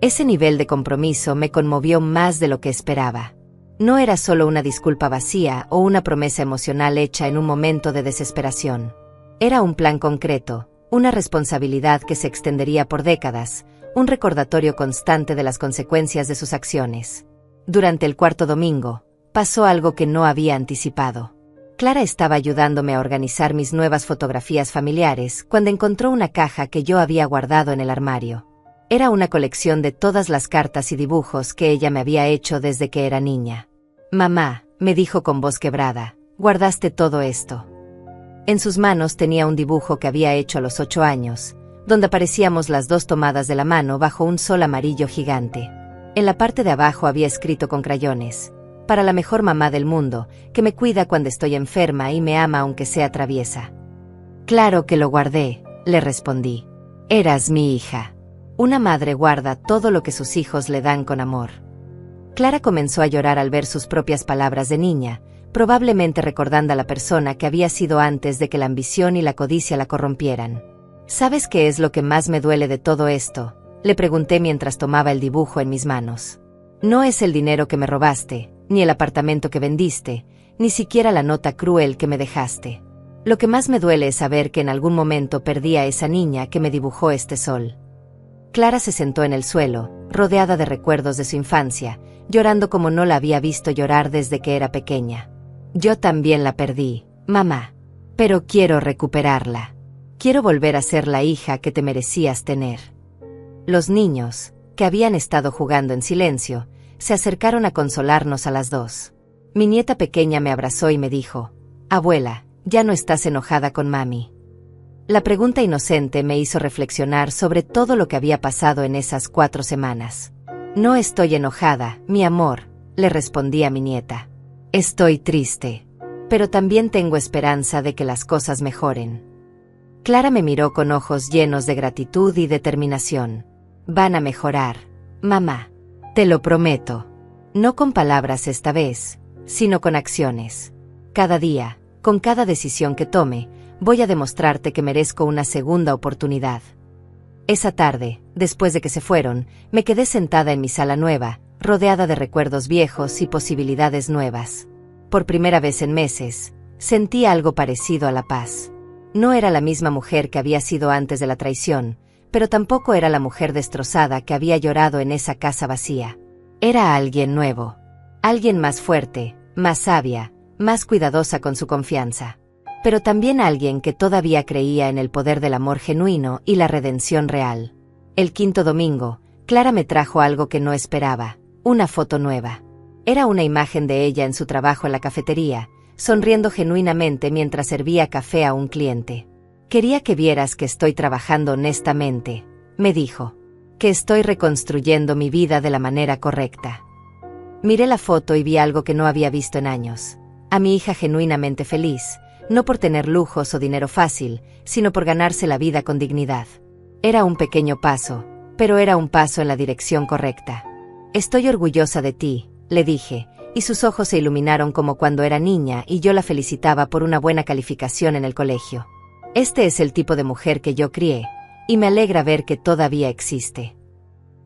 Ese nivel de compromiso me conmovió más de lo que esperaba. No era solo una disculpa vacía o una promesa emocional hecha en un momento de desesperación. Era un plan concreto, una responsabilidad que se extendería por décadas, un recordatorio constante de las consecuencias de sus acciones. Durante el cuarto domingo, pasó algo que no había anticipado. Clara estaba ayudándome a organizar mis nuevas fotografías familiares cuando encontró una caja que yo había guardado en el armario. Era una colección de todas las cartas y dibujos que ella me había hecho desde que era niña. Mamá, me dijo con voz quebrada, ¿guardaste todo esto? En sus manos tenía un dibujo que había hecho a los 8 años, donde aparecíamos las dos tomadas de la mano bajo un sol amarillo gigante. En la parte de abajo había escrito con crayones, para la mejor mamá del mundo, que me cuida cuando estoy enferma y me ama aunque sea traviesa. Claro que lo guardé, le respondí. Eras mi hija. Una madre guarda todo lo que sus hijos le dan con amor. Clara comenzó a llorar al ver sus propias palabras de niña, probablemente recordando a la persona que había sido antes de que la ambición y la codicia la corrompieran. ¿Sabes qué es lo que más me duele de todo esto?, le pregunté mientras tomaba el dibujo en mis manos. No es el dinero que me robaste, ni el apartamento que vendiste, ni siquiera la nota cruel que me dejaste. Lo que más me duele es saber que en algún momento perdí a esa niña que me dibujó este sol. Clara se sentó en el suelo, rodeada de recuerdos de su infancia, llorando como no la había visto llorar desde que era pequeña. Yo también la perdí, mamá. Pero quiero recuperarla. Quiero volver a ser la hija que te merecías tener. Los niños, que habían estado jugando en silencio, se acercaron a consolarnos a las dos. Mi nieta pequeña me abrazó y me dijo, «Abuela, ya no estás enojada con mami». La pregunta inocente me hizo reflexionar sobre todo lo que había pasado en esas 4 semanas. «No estoy enojada, mi amor», le respondí a mi nieta. «Estoy triste. Pero también tengo esperanza de que las cosas mejoren». Clara me miró con ojos llenos de gratitud y determinación. «Van a mejorar, mamá. Te lo prometo. No con palabras esta vez, sino con acciones. Cada día, con cada decisión que tome, voy a demostrarte que merezco una segunda oportunidad». Esa tarde, después de que se fueron, me quedé sentada en mi sala nueva, rodeada de recuerdos viejos y posibilidades nuevas. Por primera vez en meses, sentí algo parecido a la paz. No era la misma mujer que había sido antes de la traición, pero tampoco era la mujer destrozada que había llorado en esa casa vacía. Era alguien nuevo. Alguien más fuerte, más sabia, más cuidadosa con su confianza. Pero también alguien que todavía creía en el poder del amor genuino y la redención real. El quinto domingo, Clara me trajo algo que no esperaba, una foto nueva. Era una imagen de ella en su trabajo en la cafetería, sonriendo genuinamente mientras servía café a un cliente. «Quería que vieras que estoy trabajando honestamente», me dijo. «Que estoy reconstruyendo mi vida de la manera correcta». Miré la foto y vi algo que no había visto en años. A mi hija genuinamente feliz, no por tener lujos o dinero fácil, sino por ganarse la vida con dignidad. Era un pequeño paso, pero era un paso en la dirección correcta. Estoy orgullosa de ti, le dije, y sus ojos se iluminaron como cuando era niña y yo la felicitaba por una buena calificación en el colegio. Este es el tipo de mujer que yo crié, y me alegra ver que todavía existe.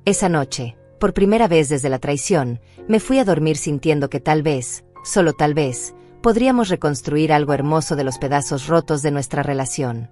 Esa noche, por primera vez desde la traición, me fui a dormir sintiendo que tal vez, solo tal vez, podríamos reconstruir algo hermoso de los pedazos rotos de nuestra relación.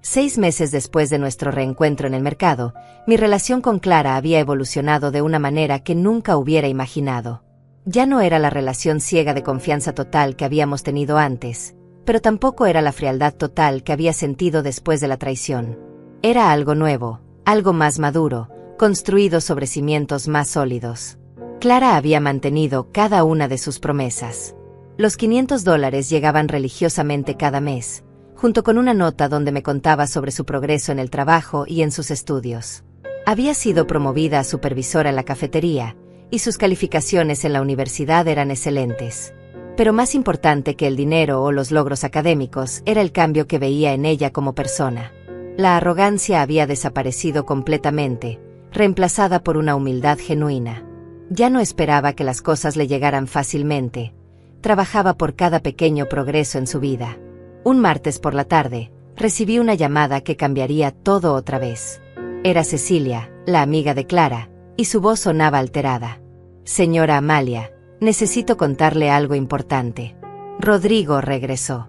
6 meses después de nuestro reencuentro en el mercado, mi relación con Clara había evolucionado de una manera que nunca hubiera imaginado. Ya no era la relación ciega de confianza total que habíamos tenido antes, pero tampoco era la frialdad total que había sentido después de la traición. Era algo nuevo, algo más maduro, construido sobre cimientos más sólidos. Clara había mantenido cada una de sus promesas. Los $500 llegaban religiosamente cada mes, junto con una nota donde me contaba sobre su progreso en el trabajo y en sus estudios. Había sido promovida a supervisora en la cafetería, y sus calificaciones en la universidad eran excelentes. Pero más importante que el dinero o los logros académicos era el cambio que veía en ella como persona. La arrogancia había desaparecido completamente, reemplazada por una humildad genuina. Ya no esperaba que las cosas le llegaran fácilmente. Trabajaba por cada pequeño progreso en su vida. Un martes por la tarde, recibí una llamada que cambiaría todo otra vez. Era Cecilia, la amiga de Clara, y su voz sonaba alterada. «Señora Amalia, necesito contarle algo importante. Rodrigo regresó».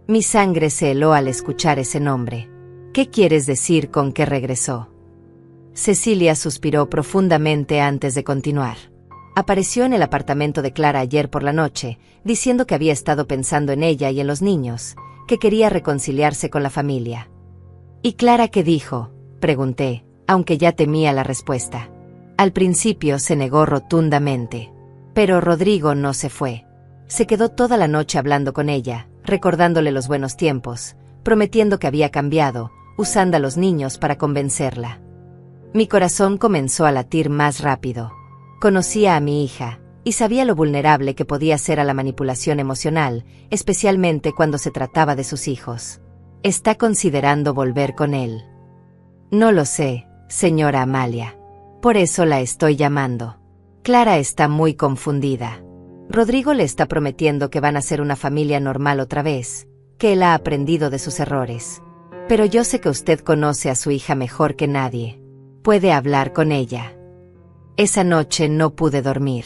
Mi sangre se heló al escuchar ese nombre. «¿Qué quieres decir con que regresó?». Cecilia suspiró profundamente antes de continuar. Apareció en el apartamento de Clara ayer por la noche, diciendo que había estado pensando en ella y en los niños, que quería reconciliarse con la familia. «¿Y Clara qué dijo?», pregunté, aunque ya temía la respuesta. Al principio se negó rotundamente. Pero Rodrigo no se fue. Se quedó toda la noche hablando con ella, recordándole los buenos tiempos, prometiendo que había cambiado, usando a los niños para convencerla. Mi corazón comenzó a latir más rápido. Conocía a mi hija, y sabía lo vulnerable que podía ser a la manipulación emocional, especialmente cuando se trataba de sus hijos. ¿Está considerando volver con él? No lo sé, señora Amalia. Por eso la estoy llamando. Clara está muy confundida. Rodrigo le está prometiendo que van a ser una familia normal otra vez, que él ha aprendido de sus errores. Pero yo sé que usted conoce a su hija mejor que nadie. Puede hablar con ella. Esa noche no pude dormir.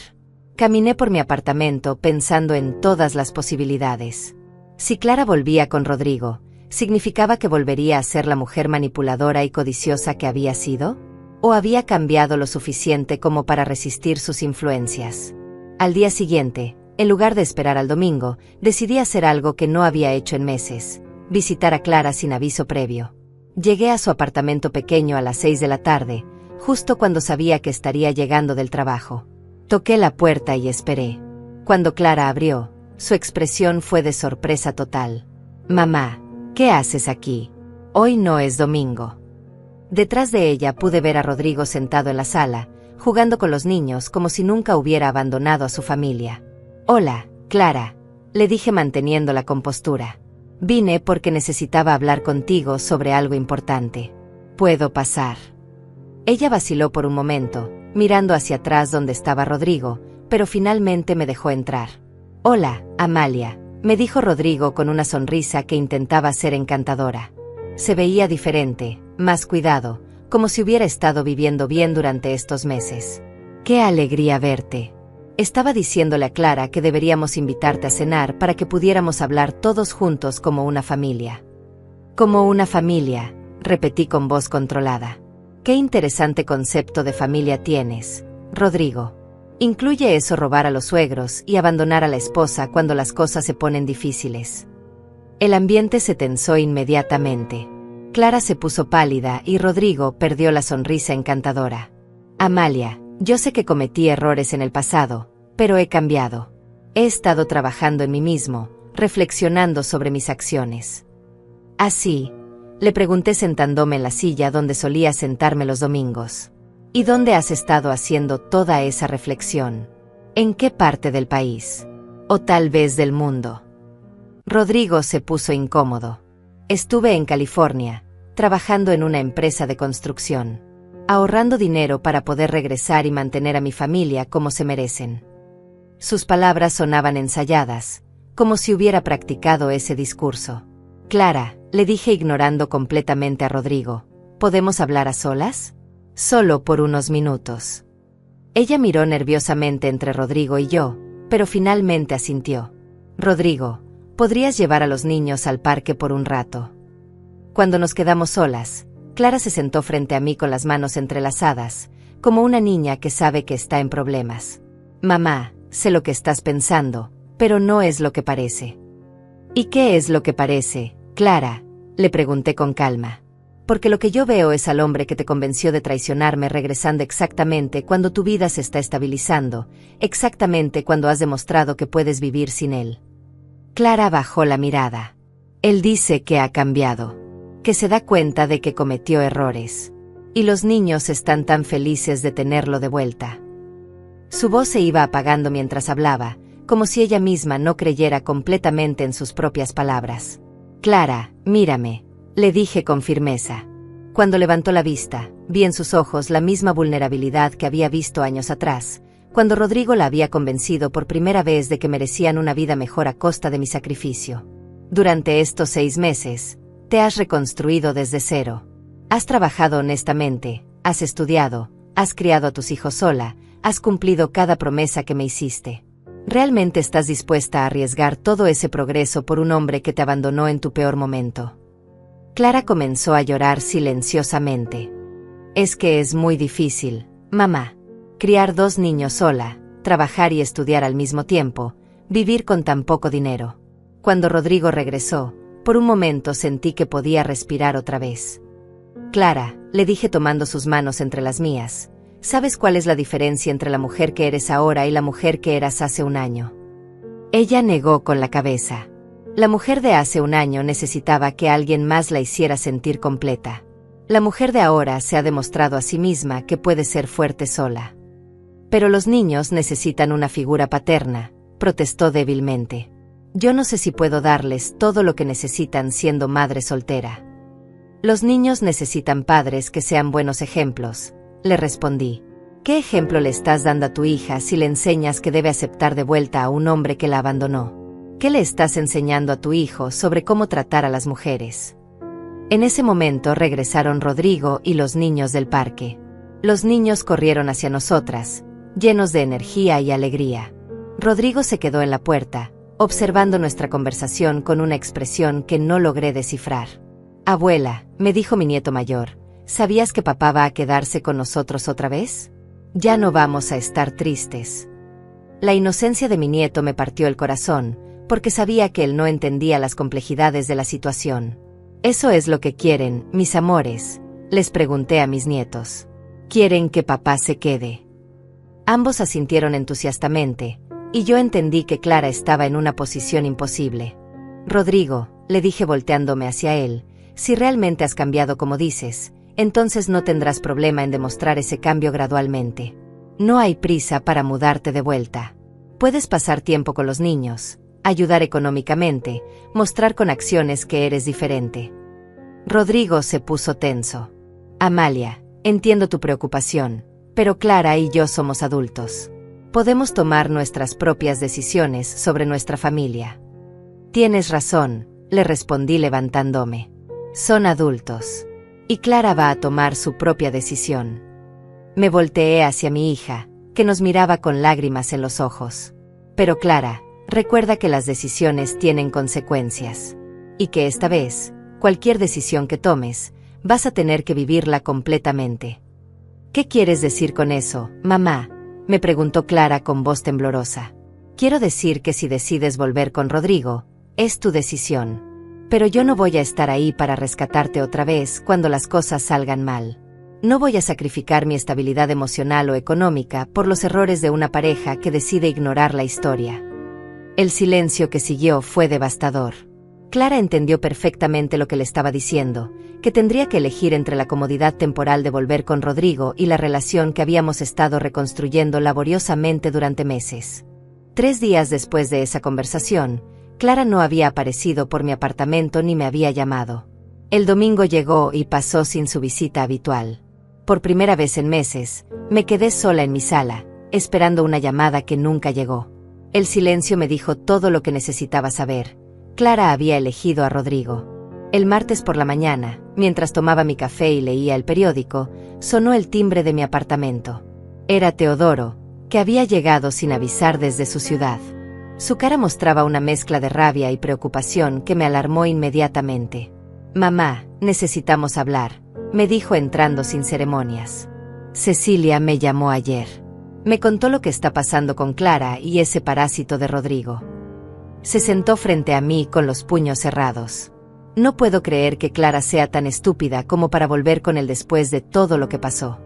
Caminé por mi apartamento pensando en todas las posibilidades. Si Clara volvía con Rodrigo, ¿significaba que volvería a ser la mujer manipuladora y codiciosa que había sido? ¿O había cambiado lo suficiente como para resistir sus influencias? Al día siguiente, en lugar de esperar al domingo, decidí hacer algo que no había hecho en meses: visitar a Clara sin aviso previo. Llegué a su apartamento pequeño a las 6 de la tarde, justo cuando sabía que estaría llegando del trabajo. Toqué la puerta y esperé. Cuando Clara abrió, su expresión fue de sorpresa total. «Mamá, ¿qué haces aquí? Hoy no es domingo». Detrás de ella pude ver a Rodrigo sentado en la sala, jugando con los niños como si nunca hubiera abandonado a su familia. «Hola, Clara», le dije manteniendo la compostura. «Vine porque necesitaba hablar contigo sobre algo importante. ¿Puedo pasar?». Ella vaciló por un momento, mirando hacia atrás donde estaba Rodrigo, pero finalmente me dejó entrar. «Hola, Amalia», me dijo Rodrigo con una sonrisa que intentaba ser encantadora. Se veía diferente, más cuidado, como si hubiera estado viviendo bien durante estos meses. «Qué alegría verte». Estaba diciéndole a Clara que deberíamos invitarte a cenar para que pudiéramos hablar todos juntos como una familia. «Como una familia», repetí con voz controlada. «Qué interesante concepto de familia tienes, Rodrigo. ¿Incluye eso robar a los suegros y abandonar a la esposa cuando las cosas se ponen difíciles?». El ambiente se tensó inmediatamente. Clara se puso pálida y Rodrigo perdió la sonrisa encantadora. «Amalia, yo sé que cometí errores en el pasado, pero he cambiado. He estado trabajando en mí mismo, reflexionando sobre mis acciones». «¿Así?», le pregunté sentándome en la silla donde solía sentarme los domingos. «¿Y dónde has estado haciendo toda esa reflexión? ¿En qué parte del país? ¿O tal vez del mundo?». Rodrigo se puso incómodo. Estuve en California, trabajando en una empresa de construcción, ahorrando dinero para poder regresar y mantener a mi familia como se merecen. Sus palabras sonaban ensayadas, como si hubiera practicado ese discurso. Clara, le dije ignorando completamente a Rodrigo, ¿podemos hablar a solas? Solo por unos minutos. Ella miró nerviosamente entre Rodrigo y yo, pero finalmente asintió. Rodrigo, ¿podrías llevar a los niños al parque por un rato? Cuando nos quedamos solas, Clara se sentó frente a mí con las manos entrelazadas, como una niña que sabe que está en problemas. Mamá, sé lo que estás pensando, pero no es lo que parece. ¿Y qué es lo que parece, Clara?, le pregunté con calma. Porque lo que yo veo es al hombre que te convenció de traicionarme regresando exactamente cuando tu vida se está estabilizando, exactamente cuando has demostrado que puedes vivir sin él. Clara bajó la mirada. Él dice que ha cambiado, que se da cuenta de que cometió errores. Y los niños están tan felices de tenerlo de vuelta. Su voz se iba apagando mientras hablaba, como si ella misma no creyera completamente en sus propias palabras. Clara, mírame, le dije con firmeza. Cuando levantó la vista, vi en sus ojos la misma vulnerabilidad que había visto años atrás, cuando Rodrigo la había convencido por primera vez de que merecían una vida mejor a costa de mi sacrificio. Durante estos 6 meses, te has reconstruido desde cero. Has trabajado honestamente, has estudiado, has criado a tus hijos sola, has cumplido cada promesa que me hiciste. ¿Realmente estás dispuesta a arriesgar todo ese progreso por un hombre que te abandonó en tu peor momento? Clara comenzó a llorar silenciosamente. Es que es muy difícil, mamá. Criar 2 niños sola, trabajar y estudiar al mismo tiempo, vivir con tan poco dinero. Cuando Rodrigo regresó, por un momento sentí que podía respirar otra vez. Clara, le dije tomando sus manos entre las mías, ¿sabes cuál es la diferencia entre la mujer que eres ahora y la mujer que eras hace un año? Ella negó con la cabeza. La mujer de hace un año necesitaba que alguien más la hiciera sentir completa. La mujer de ahora se ha demostrado a sí misma que puede ser fuerte sola. Pero los niños necesitan una figura paterna, protestó débilmente. Yo no sé si puedo darles todo lo que necesitan siendo madre soltera. Los niños necesitan padres que sean buenos ejemplos, le respondí. ¿Qué ejemplo le estás dando a tu hija si le enseñas que debe aceptar de vuelta a un hombre que la abandonó? ¿Qué le estás enseñando a tu hijo sobre cómo tratar a las mujeres? En ese momento regresaron Rodrigo y los niños del parque. Los niños corrieron hacia nosotras, llenos de energía y alegría. Rodrigo se quedó en la puerta, observando nuestra conversación con una expresión que no logré descifrar. Abuela, me dijo mi nieto mayor, ¿sabías que papá va a quedarse con nosotros otra vez? Ya no vamos a estar tristes. La inocencia de mi nieto me partió el corazón, porque sabía que él no entendía las complejidades de la situación. ¿Eso es lo que quieren, mis amores?, les pregunté a mis nietos. Quieren que papá se quede. Ambos asintieron entusiastamente, y yo entendí que Clara estaba en una posición imposible. Rodrigo, le dije volteándome hacia él, si realmente has cambiado como dices, entonces no tendrás problema en demostrar ese cambio gradualmente. No hay prisa para mudarte de vuelta. Puedes pasar tiempo con los niños, ayudar económicamente, mostrar con acciones que eres diferente. Rodrigo se puso tenso. Amalia, entiendo tu preocupación, pero Clara y yo somos adultos. Podemos tomar nuestras propias decisiones sobre nuestra familia. Tienes razón, le respondí levantándome. Son adultos. Y Clara va a tomar su propia decisión. Me volteé hacia mi hija, que nos miraba con lágrimas en los ojos. Pero Clara, recuerda que las decisiones tienen consecuencias. Y que esta vez, cualquier decisión que tomes, vas a tener que vivirla completamente. ¿Qué quieres decir con eso, mamá?, me preguntó Clara con voz temblorosa. Quiero decir que si decides volver con Rodrigo, es tu decisión. Pero yo no voy a estar ahí para rescatarte otra vez cuando las cosas salgan mal. No voy a sacrificar mi estabilidad emocional o económica por los errores de una pareja que decide ignorar la historia. El silencio que siguió fue devastador. Clara entendió perfectamente lo que le estaba diciendo, que tendría que elegir entre la comodidad temporal de volver con Rodrigo y la relación que habíamos estado reconstruyendo laboriosamente durante meses. 3 días después de esa conversación, Clara no había aparecido por mi apartamento ni me había llamado. El domingo llegó y pasó sin su visita habitual. Por primera vez en meses, me quedé sola en mi sala, esperando una llamada que nunca llegó. El silencio me dijo todo lo que necesitaba saber. Clara había elegido a Rodrigo. El martes por la mañana, mientras tomaba mi café y leía el periódico, sonó el timbre de mi apartamento. Era Teodoro, que había llegado sin avisar desde su ciudad. Su cara mostraba una mezcla de rabia y preocupación que me alarmó inmediatamente. «Mamá, necesitamos hablar», me dijo entrando sin ceremonias. «Cecilia me llamó ayer. Me contó lo que está pasando con Clara y ese parásito de Rodrigo». Se sentó frente a mí con los puños cerrados. No puedo creer que Clara sea tan estúpida como para volver con él después de todo lo que pasó.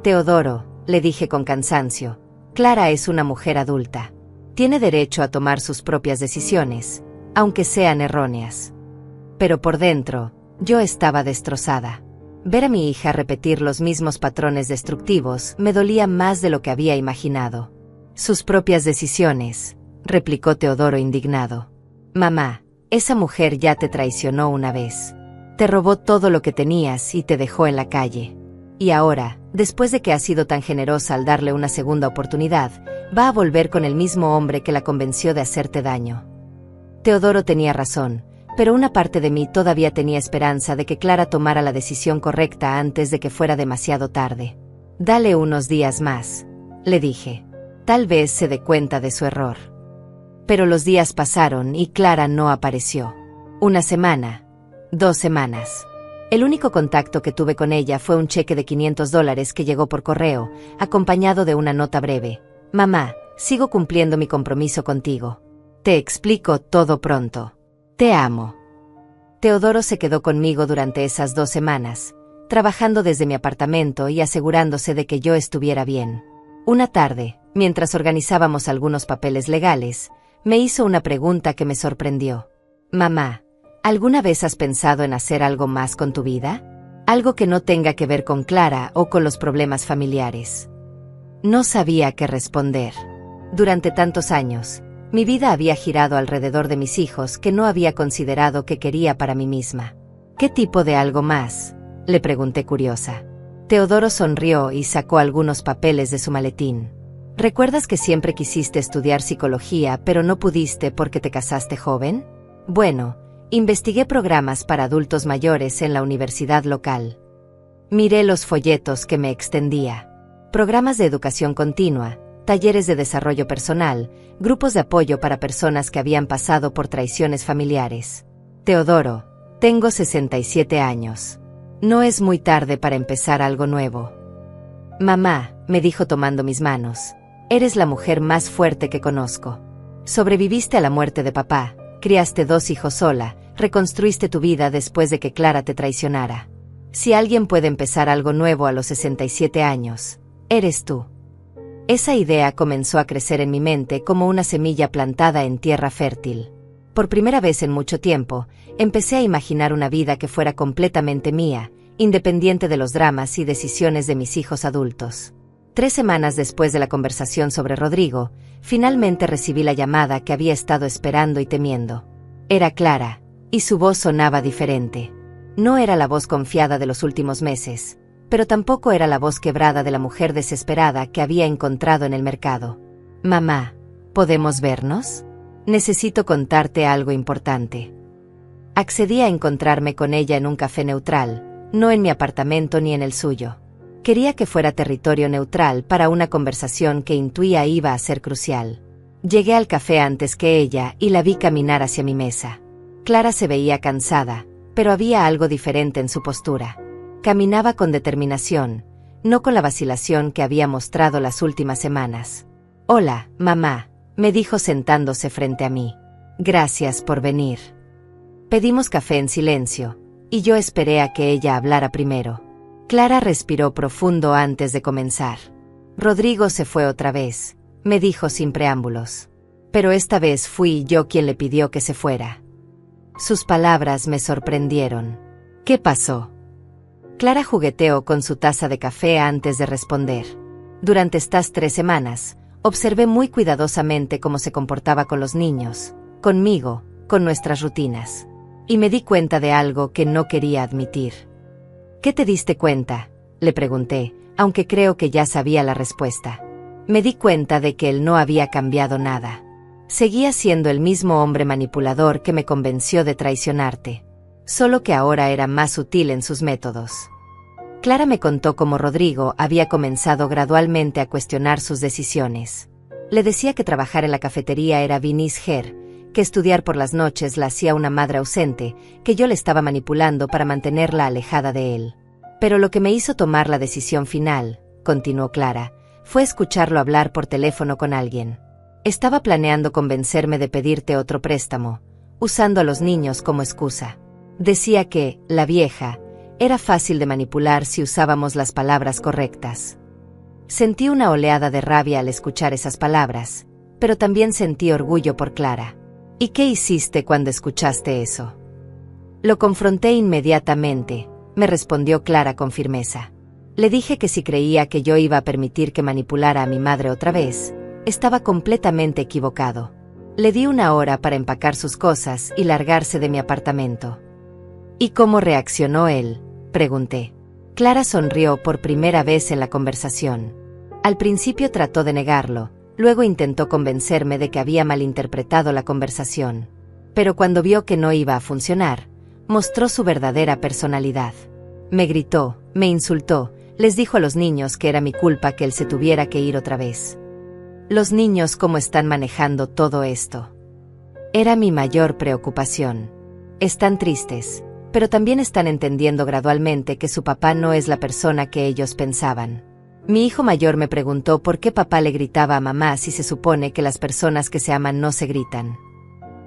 «Teodoro», le dije con cansancio, «Clara es una mujer adulta. Tiene derecho a tomar sus propias decisiones, aunque sean erróneas». Pero por dentro, yo estaba destrozada. Ver a mi hija repetir los mismos patrones destructivos me dolía más de lo que había imaginado. «Sus propias decisiones», replicó Teodoro indignado. «Mamá, esa mujer ya te traicionó una vez. Te robó todo lo que tenías y te dejó en la calle. Y ahora, después de que has sido tan generosa al darle una segunda oportunidad, va a volver con el mismo hombre que la convenció de hacerte daño». Teodoro tenía razón, pero una parte de mí todavía tenía esperanza de que Clara tomara la decisión correcta antes de que fuera demasiado tarde. «Dale unos días más», le dije. «Tal vez se dé cuenta de su error». Pero los días pasaron y Clara no apareció. Una semana, 2 semanas. El único contacto que tuve con ella fue un cheque de $500 que llegó por correo, acompañado de una nota breve. «Mamá, sigo cumpliendo mi compromiso contigo. Te explico todo pronto. Te amo». Teodoro se quedó conmigo durante esas 2 semanas, trabajando desde mi apartamento y asegurándose de que yo estuviera bien. Una tarde, mientras organizábamos algunos papeles legales, me hizo una pregunta que me sorprendió. «Mamá, ¿alguna vez has pensado en hacer algo más con tu vida? Algo que no tenga que ver con Clara o con los problemas familiares». No sabía qué responder. Durante tantos años, mi vida había girado alrededor de mis hijos que no había considerado que quería para mí misma. «¿Qué tipo de algo más?», le pregunté curiosa. Teodoro sonrió y sacó algunos papeles de su maletín. «¿Recuerdas que siempre quisiste estudiar psicología pero no pudiste porque te casaste joven? Bueno, investigué programas para adultos mayores en la universidad local. Miré los folletos que me extendía. Programas de educación continua, talleres de desarrollo personal, grupos de apoyo para personas que habían pasado por traiciones familiares. Teodoro, tengo 67 años. No es muy tarde para empezar algo nuevo». «Mamá», me dijo tomando mis manos, «eres la mujer más fuerte que conozco. Sobreviviste a la muerte de papá, criaste 2 hijos sola, reconstruiste tu vida después de que Clara te traicionara. Si alguien puede empezar algo nuevo a los 67 años, eres tú». Esa idea comenzó a crecer en mi mente como una semilla plantada en tierra fértil. Por primera vez en mucho tiempo, empecé a imaginar una vida que fuera completamente mía, independiente de los dramas y decisiones de mis hijos adultos. 3 semanas después de la conversación sobre Rodrigo, finalmente recibí la llamada que había estado esperando y temiendo. Era Clara, y su voz sonaba diferente. No era la voz confiada de los últimos meses, pero tampoco era la voz quebrada de la mujer desesperada que había encontrado en el mercado. «Mamá, ¿podemos vernos? Necesito contarte algo importante». Accedí a encontrarme con ella en un café neutral, no en mi apartamento ni en el suyo. Quería que fuera territorio neutral para una conversación que intuía iba a ser crucial. Llegué al café antes que ella y la vi caminar hacia mi mesa. Clara se veía cansada, pero había algo diferente en su postura. Caminaba con determinación, no con la vacilación que había mostrado las últimas semanas. «Hola, mamá», me dijo sentándose frente a mí. «Gracias por venir». Pedimos café en silencio, y yo esperé a que ella hablara primero. Clara respiró profundo antes de comenzar. «Rodrigo se fue otra vez», me dijo sin preámbulos. «Pero esta vez fui yo quien le pidió que se fuera». Sus palabras me sorprendieron. «¿Qué pasó?». Clara jugueteó con su taza de café antes de responder. «Durante estas 3 semanas, observé muy cuidadosamente cómo se comportaba con los niños, conmigo, con nuestras rutinas. Y me di cuenta de algo que no quería admitir. ¿Qué te diste cuenta?, le pregunté, aunque creo que ya sabía la respuesta. Me di cuenta de que él no había cambiado nada. Seguía siendo el mismo hombre manipulador que me convenció de traicionarte, solo que ahora era más sutil en sus métodos. Clara me contó cómo Rodrigo había comenzado gradualmente a cuestionar sus decisiones. Le decía que trabajar en la cafetería era Vinisger, que estudiar por las noches la hacía una madre ausente, que yo le estaba manipulando para mantenerla alejada de él. Pero lo que me hizo tomar la decisión final, continuó Clara, fue escucharlo hablar por teléfono con alguien. Estaba planeando convencerme de pedirte otro préstamo, usando a los niños como excusa. Decía que, la vieja, era fácil de manipular si usábamos las palabras correctas. Sentí una oleada de rabia al escuchar esas palabras, pero también sentí orgullo por Clara. ¿Y qué hiciste cuando escuchaste eso? Lo confronté inmediatamente, me respondió Clara con firmeza. Le dije que si creía que yo iba a permitir que manipulara a mi madre otra vez, estaba completamente equivocado. Le di 1 hora para empacar sus cosas y largarse de mi apartamento. ¿Y cómo reaccionó él?, pregunté. Clara sonrió por primera vez en la conversación. Al principio trató de negarlo, luego intentó convencerme de que había malinterpretado la conversación. Pero cuando vio que no iba a funcionar, mostró su verdadera personalidad. Me gritó, me insultó, les dijo a los niños que era mi culpa que él se tuviera que ir otra vez. Los niños, ¿cómo están manejando todo esto? Era mi mayor preocupación. Están tristes, pero también están entendiendo gradualmente que su papá no es la persona que ellos pensaban. Mi hijo mayor me preguntó por qué papá le gritaba a mamá si se supone que las personas que se aman no se gritan.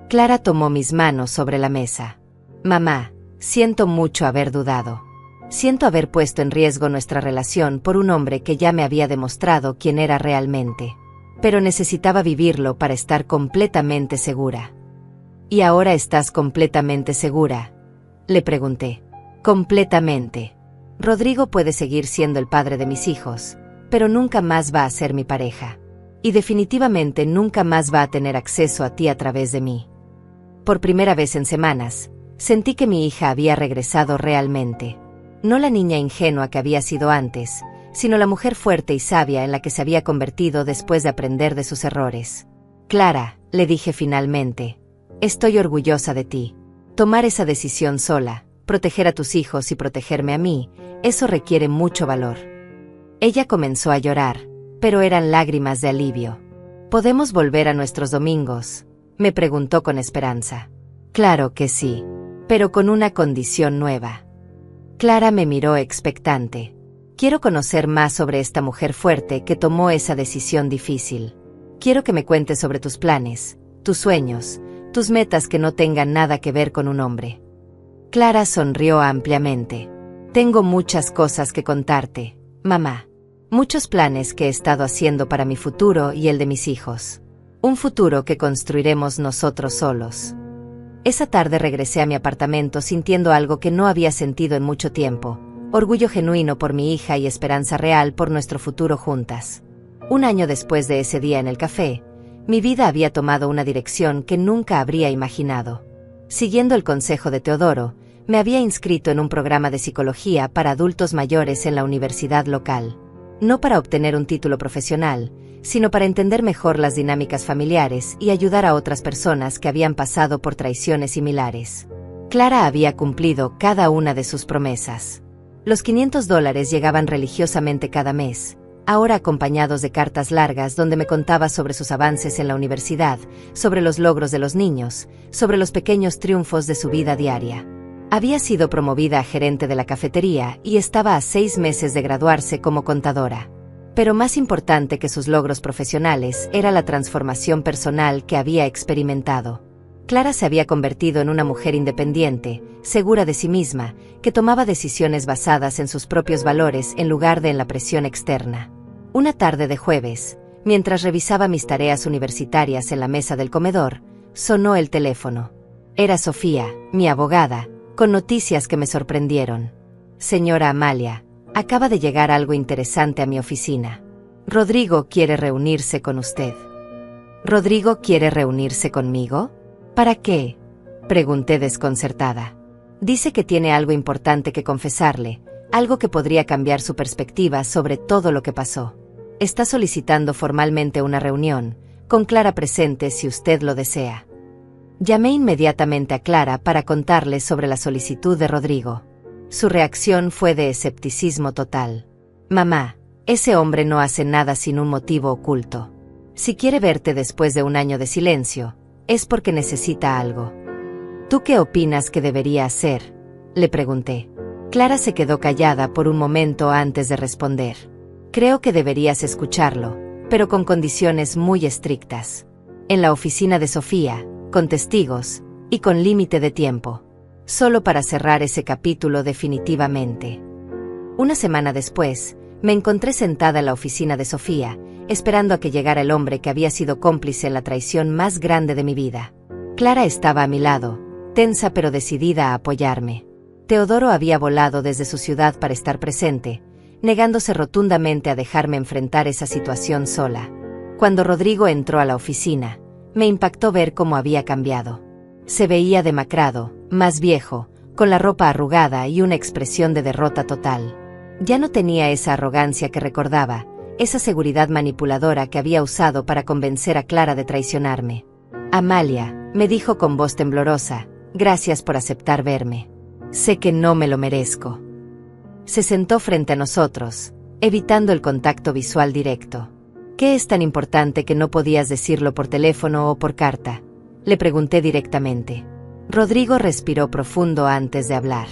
Clara tomó mis manos sobre la mesa. Mamá, siento mucho haber dudado. Siento haber puesto en riesgo nuestra relación por un hombre que ya me había demostrado quién era realmente. Pero necesitaba vivirlo para estar completamente segura. ¿Y ahora estás completamente segura?, le pregunté. Completamente. Rodrigo puede seguir siendo el padre de mis hijos, pero nunca más va a ser mi pareja. Y definitivamente nunca más va a tener acceso a ti a través de mí. Por primera vez en semanas, sentí que mi hija había regresado realmente. No la niña ingenua que había sido antes, sino la mujer fuerte y sabia en la que se había convertido después de aprender de sus errores. Clara, le dije finalmente, estoy orgullosa de ti. Tomar esa decisión sola, proteger a tus hijos y protegerme a mí, eso requiere mucho valor. Ella comenzó a llorar, pero eran lágrimas de alivio. ¿Podemos volver a nuestros domingos?, me preguntó con esperanza. Claro que sí, pero con una condición nueva. Clara me miró expectante. Quiero conocer más sobre esta mujer fuerte que tomó esa decisión difícil. Quiero que me cuentes sobre tus planes, tus sueños, tus metas que no tengan nada que ver con un hombre. Clara sonrió ampliamente. Tengo muchas cosas que contarte, mamá. Muchos planes que he estado haciendo para mi futuro y el de mis hijos. Un futuro que construiremos nosotros solos. Esa tarde regresé a mi apartamento sintiendo algo que no había sentido en mucho tiempo. Orgullo genuino por mi hija y esperanza real por nuestro futuro juntas. 1 año después de ese día en el café, mi vida había tomado una dirección que nunca habría imaginado. Siguiendo el consejo de Teodoro, me había inscrito en un programa de psicología para adultos mayores en la universidad local. No para obtener un título profesional, sino para entender mejor las dinámicas familiares y ayudar a otras personas que habían pasado por traiciones similares. Clara había cumplido cada una de sus promesas. Los $500 llegaban religiosamente cada mes, ahora acompañados de cartas largas donde me contaba sobre sus avances en la universidad, sobre los logros de los niños, sobre los pequeños triunfos de su vida diaria. Había sido promovida a gerente de la cafetería y estaba a 6 meses de graduarse como contadora. Pero más importante que sus logros profesionales era la transformación personal que había experimentado. Clara se había convertido en una mujer independiente, segura de sí misma, que tomaba decisiones basadas en sus propios valores en lugar de en la presión externa. Una tarde de jueves, mientras revisaba mis tareas universitarias en la mesa del comedor, sonó el teléfono. Era Sofía, mi abogada, con noticias que me sorprendieron. Señora Amalia, acaba de llegar algo interesante a mi oficina. Rodrigo quiere reunirse con usted. ¿Rodrigo quiere reunirse conmigo?, ¿Para qué?, pregunté desconcertada. Dice que tiene algo importante que confesarle, algo que podría cambiar su perspectiva sobre todo lo que pasó. Está solicitando formalmente una reunión, con Clara presente si usted lo desea. Llamé inmediatamente a Clara para contarle sobre la solicitud de Rodrigo. Su reacción fue de escepticismo total. Mamá, ese hombre no hace nada sin un motivo oculto. Si quiere verte después de un año de silencio, es porque necesita algo. ¿Tú qué opinas que debería hacer?, le pregunté. Clara se quedó callada por un momento antes de responder. Creo que deberías escucharlo, pero con condiciones muy estrictas. En la oficina de Sofía, con testigos, y con límite de tiempo. Solo para cerrar ese capítulo definitivamente. Una semana después, me encontré sentada en la oficina de Sofía, esperando a que llegara el hombre que había sido cómplice en la traición más grande de mi vida. Clara estaba a mi lado, tensa pero decidida a apoyarme. Teodoro había volado desde su ciudad para estar presente, negándose rotundamente a dejarme enfrentar esa situación sola. Cuando Rodrigo entró a la oficina, me impactó ver cómo había cambiado. Se veía demacrado, más viejo, con la ropa arrugada y una expresión de derrota total. Ya no tenía esa arrogancia que recordaba, esa seguridad manipuladora que había usado para convencer a Clara de traicionarme. Amalia, me dijo con voz temblorosa, gracias por aceptar verme. Sé que no me lo merezco. Se sentó frente a nosotros, evitando el contacto visual directo. ¿Qué es tan importante que no podías decirlo por teléfono o por carta?, le pregunté directamente. Rodrigo respiró profundo antes de hablar.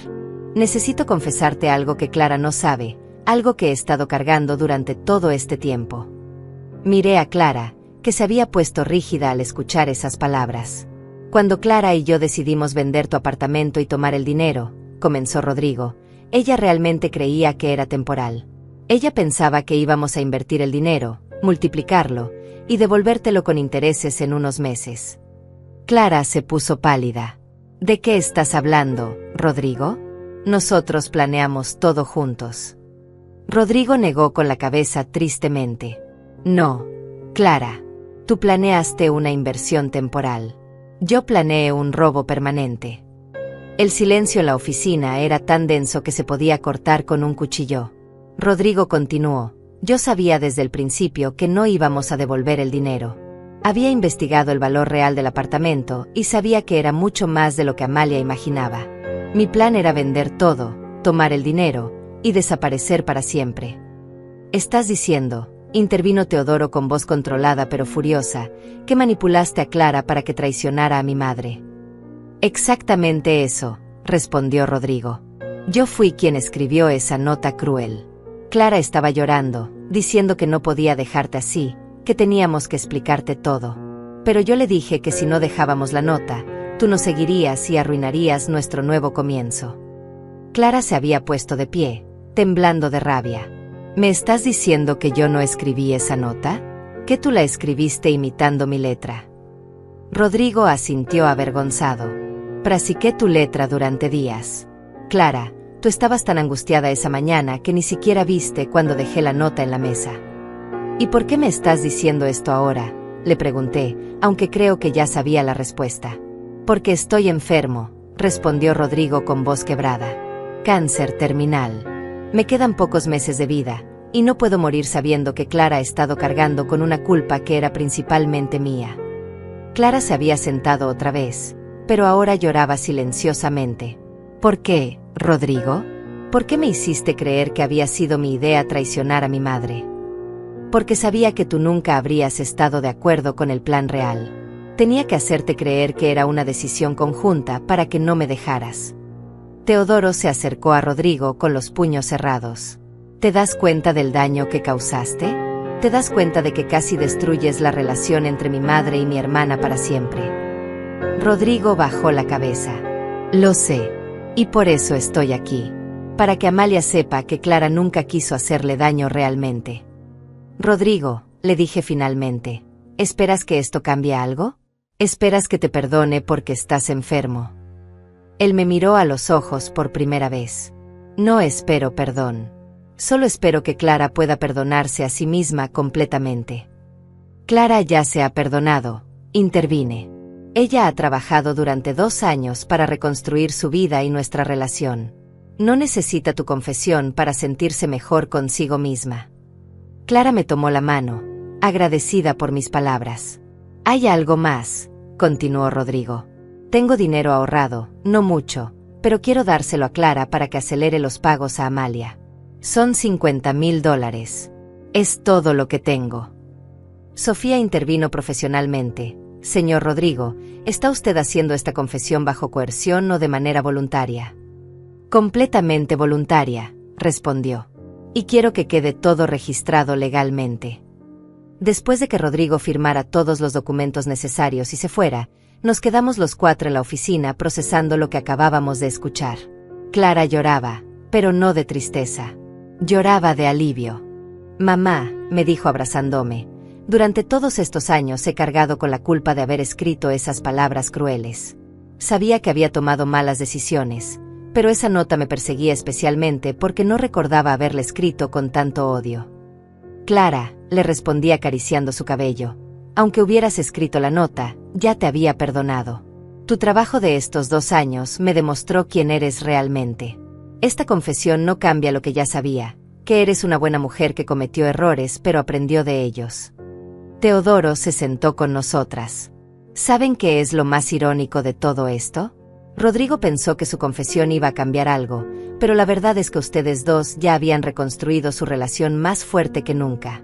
Necesito confesarte algo que Clara no sabe, algo que he estado cargando durante todo este tiempo. Miré a Clara, que se había puesto rígida al escuchar esas palabras. Cuando Clara y yo decidimos vender tu apartamento y tomar el dinero, comenzó Rodrigo, ella realmente creía que era temporal. Ella pensaba que íbamos a invertir el dinero, multiplicarlo, y devolvértelo con intereses en unos meses. Clara se puso pálida. ¿De qué estás hablando, Rodrigo? Nosotros planeamos todo juntos. Rodrigo negó con la cabeza tristemente. No, Clara, tú planeaste una inversión temporal. Yo planeé un robo permanente. El silencio en la oficina era tan denso que se podía cortar con un cuchillo. Rodrigo continuó. Yo sabía desde el principio que no íbamos a devolver el dinero. Había investigado el valor real del apartamento y sabía que era mucho más de lo que Amalia imaginaba. Mi plan era vender todo, tomar el dinero y desaparecer para siempre. Estás diciendo, intervino Teodoro con voz controlada pero furiosa, que manipulaste a Clara para que traicionara a mi madre. Exactamente eso, respondió Rodrigo. Yo fui quien escribió esa nota cruel. Clara estaba llorando, diciendo que no podía dejarte así, que teníamos que explicarte todo. Pero yo le dije que si no dejábamos la nota, tú nos seguirías y arruinarías nuestro nuevo comienzo. Clara se había puesto de pie, temblando de rabia. ¿Me estás diciendo que yo no escribí esa nota? ¿Que tú la escribiste imitando mi letra? Rodrigo asintió avergonzado. Practiqué tu letra durante días. Clara, tú estabas tan angustiada esa mañana que ni siquiera viste cuando dejé la nota en la mesa. ¿Y por qué me estás diciendo esto ahora?, le pregunté, aunque creo que ya sabía la respuesta. Porque estoy enfermo, respondió Rodrigo con voz quebrada. Cáncer terminal. Me quedan pocos meses de vida, y no puedo morir sabiendo que Clara ha estado cargando con una culpa que era principalmente mía. Clara se había sentado otra vez, pero ahora lloraba silenciosamente. ¿Por qué, Rodrigo? ¿Por qué me hiciste creer que había sido mi idea traicionar a mi madre? Porque sabía que tú nunca habrías estado de acuerdo con el plan real. Tenía que hacerte creer que era una decisión conjunta para que no me dejaras. Teodoro se acercó a Rodrigo con los puños cerrados. ¿Te das cuenta del daño que causaste? ¿Te das cuenta de que casi destruyes la relación entre mi madre y mi hermana para siempre? Rodrigo bajó la cabeza. Lo sé, y por eso estoy aquí. Para que Amalia sepa que Clara nunca quiso hacerle daño realmente. Rodrigo, le dije finalmente, ¿esperas que esto cambie algo? ¿Esperas que te perdone porque estás enfermo? Él me miró a los ojos por primera vez. No espero perdón. Solo espero que Clara pueda perdonarse a sí misma completamente. Clara ya se ha perdonado, intervine. Ella ha trabajado durante 2 años para reconstruir su vida y nuestra relación. No necesita tu confesión para sentirse mejor consigo misma. Clara me tomó la mano, agradecida por mis palabras. Hay algo más, continuó Rodrigo. Tengo dinero ahorrado, no mucho, pero quiero dárselo a Clara para que acelere los pagos a Amalia. Son $50,000. Es todo lo que tengo. Sofía intervino profesionalmente. Señor Rodrigo, ¿está usted haciendo esta confesión bajo coerción o de manera voluntaria? Completamente voluntaria, respondió. Y quiero que quede todo registrado legalmente. Después de que Rodrigo firmara todos los documentos necesarios y se fuera, nos quedamos los 4 en la oficina procesando lo que acabábamos de escuchar. Clara lloraba, pero no de tristeza. Lloraba de alivio. Mamá, me dijo abrazándome, durante todos estos años he cargado con la culpa de haber escrito esas palabras crueles. Sabía que había tomado malas decisiones, pero esa nota me perseguía especialmente porque no recordaba haberla escrito con tanto odio. Clara, le respondí acariciando su cabello, aunque hubieras escrito la nota, ya te había perdonado. Tu trabajo de estos 2 años me demostró quién eres realmente. Esta confesión no cambia lo que ya sabía, que eres una buena mujer que cometió errores pero aprendió de ellos. Teodoro se sentó con nosotras. ¿Saben qué es lo más irónico de todo esto? Rodrigo pensó que su confesión iba a cambiar algo, pero la verdad es que ustedes dos ya habían reconstruido su relación más fuerte que nunca.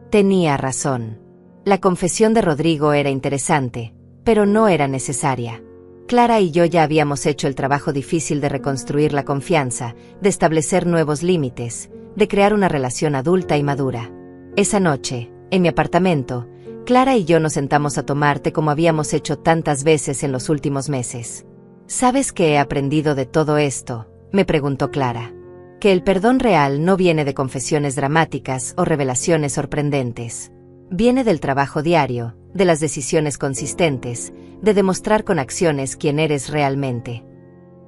Tenía razón. La confesión de Rodrigo era interesante, pero no era necesaria. Clara y yo ya habíamos hecho el trabajo difícil de reconstruir la confianza, de establecer nuevos límites, de crear una relación adulta y madura. Esa noche, en mi apartamento, Clara y yo nos sentamos a tomar té como habíamos hecho tantas veces en los últimos meses. ¿Sabes qué he aprendido de todo esto?, me preguntó Clara. Que el perdón real no viene de confesiones dramáticas o revelaciones sorprendentes. Viene del trabajo diario, de las decisiones consistentes, de demostrar con acciones quién eres realmente.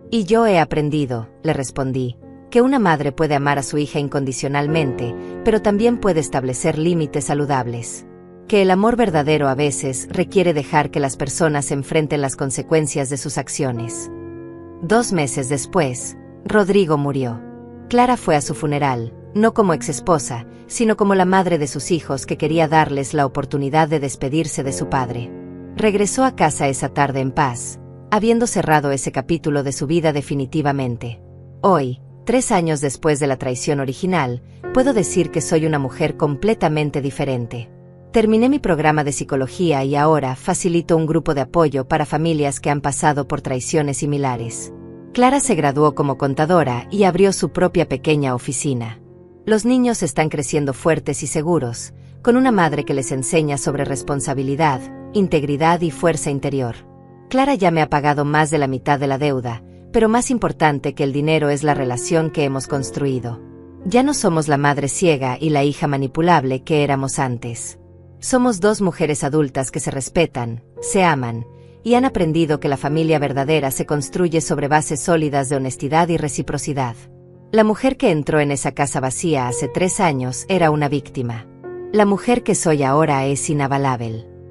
Y yo he aprendido, le respondí, que una madre puede amar a su hija incondicionalmente, pero también puede establecer límites saludables. Que el amor verdadero a veces requiere dejar que las personas enfrenten las consecuencias de sus acciones. 2 meses después, Rodrigo murió. Clara fue a su funeral, no como exesposa, sino como la madre de sus hijos que quería darles la oportunidad de despedirse de su padre. Regresó a casa esa tarde en paz, habiendo cerrado ese capítulo de su vida definitivamente. Hoy, 3 años después de la traición original, puedo decir que soy una mujer completamente diferente. Terminé mi programa de psicología y ahora facilito un grupo de apoyo para familias que han pasado por traiciones similares. Clara se graduó como contadora y abrió su propia pequeña oficina. Los niños están creciendo fuertes y seguros, con una madre que les enseña sobre responsabilidad, integridad y fuerza interior. Clara ya me ha pagado más de la mitad de la deuda, pero más importante que el dinero es la relación que hemos construido. Ya no somos la madre ciega y la hija manipulable que éramos antes. Somos 2 mujeres adultas que se respetan, se aman, y han aprendido que la familia verdadera se construye sobre bases sólidas de honestidad y reciprocidad. La mujer que entró en esa casa vacía hace 3 años era una víctima. La mujer que soy ahora es inavalable.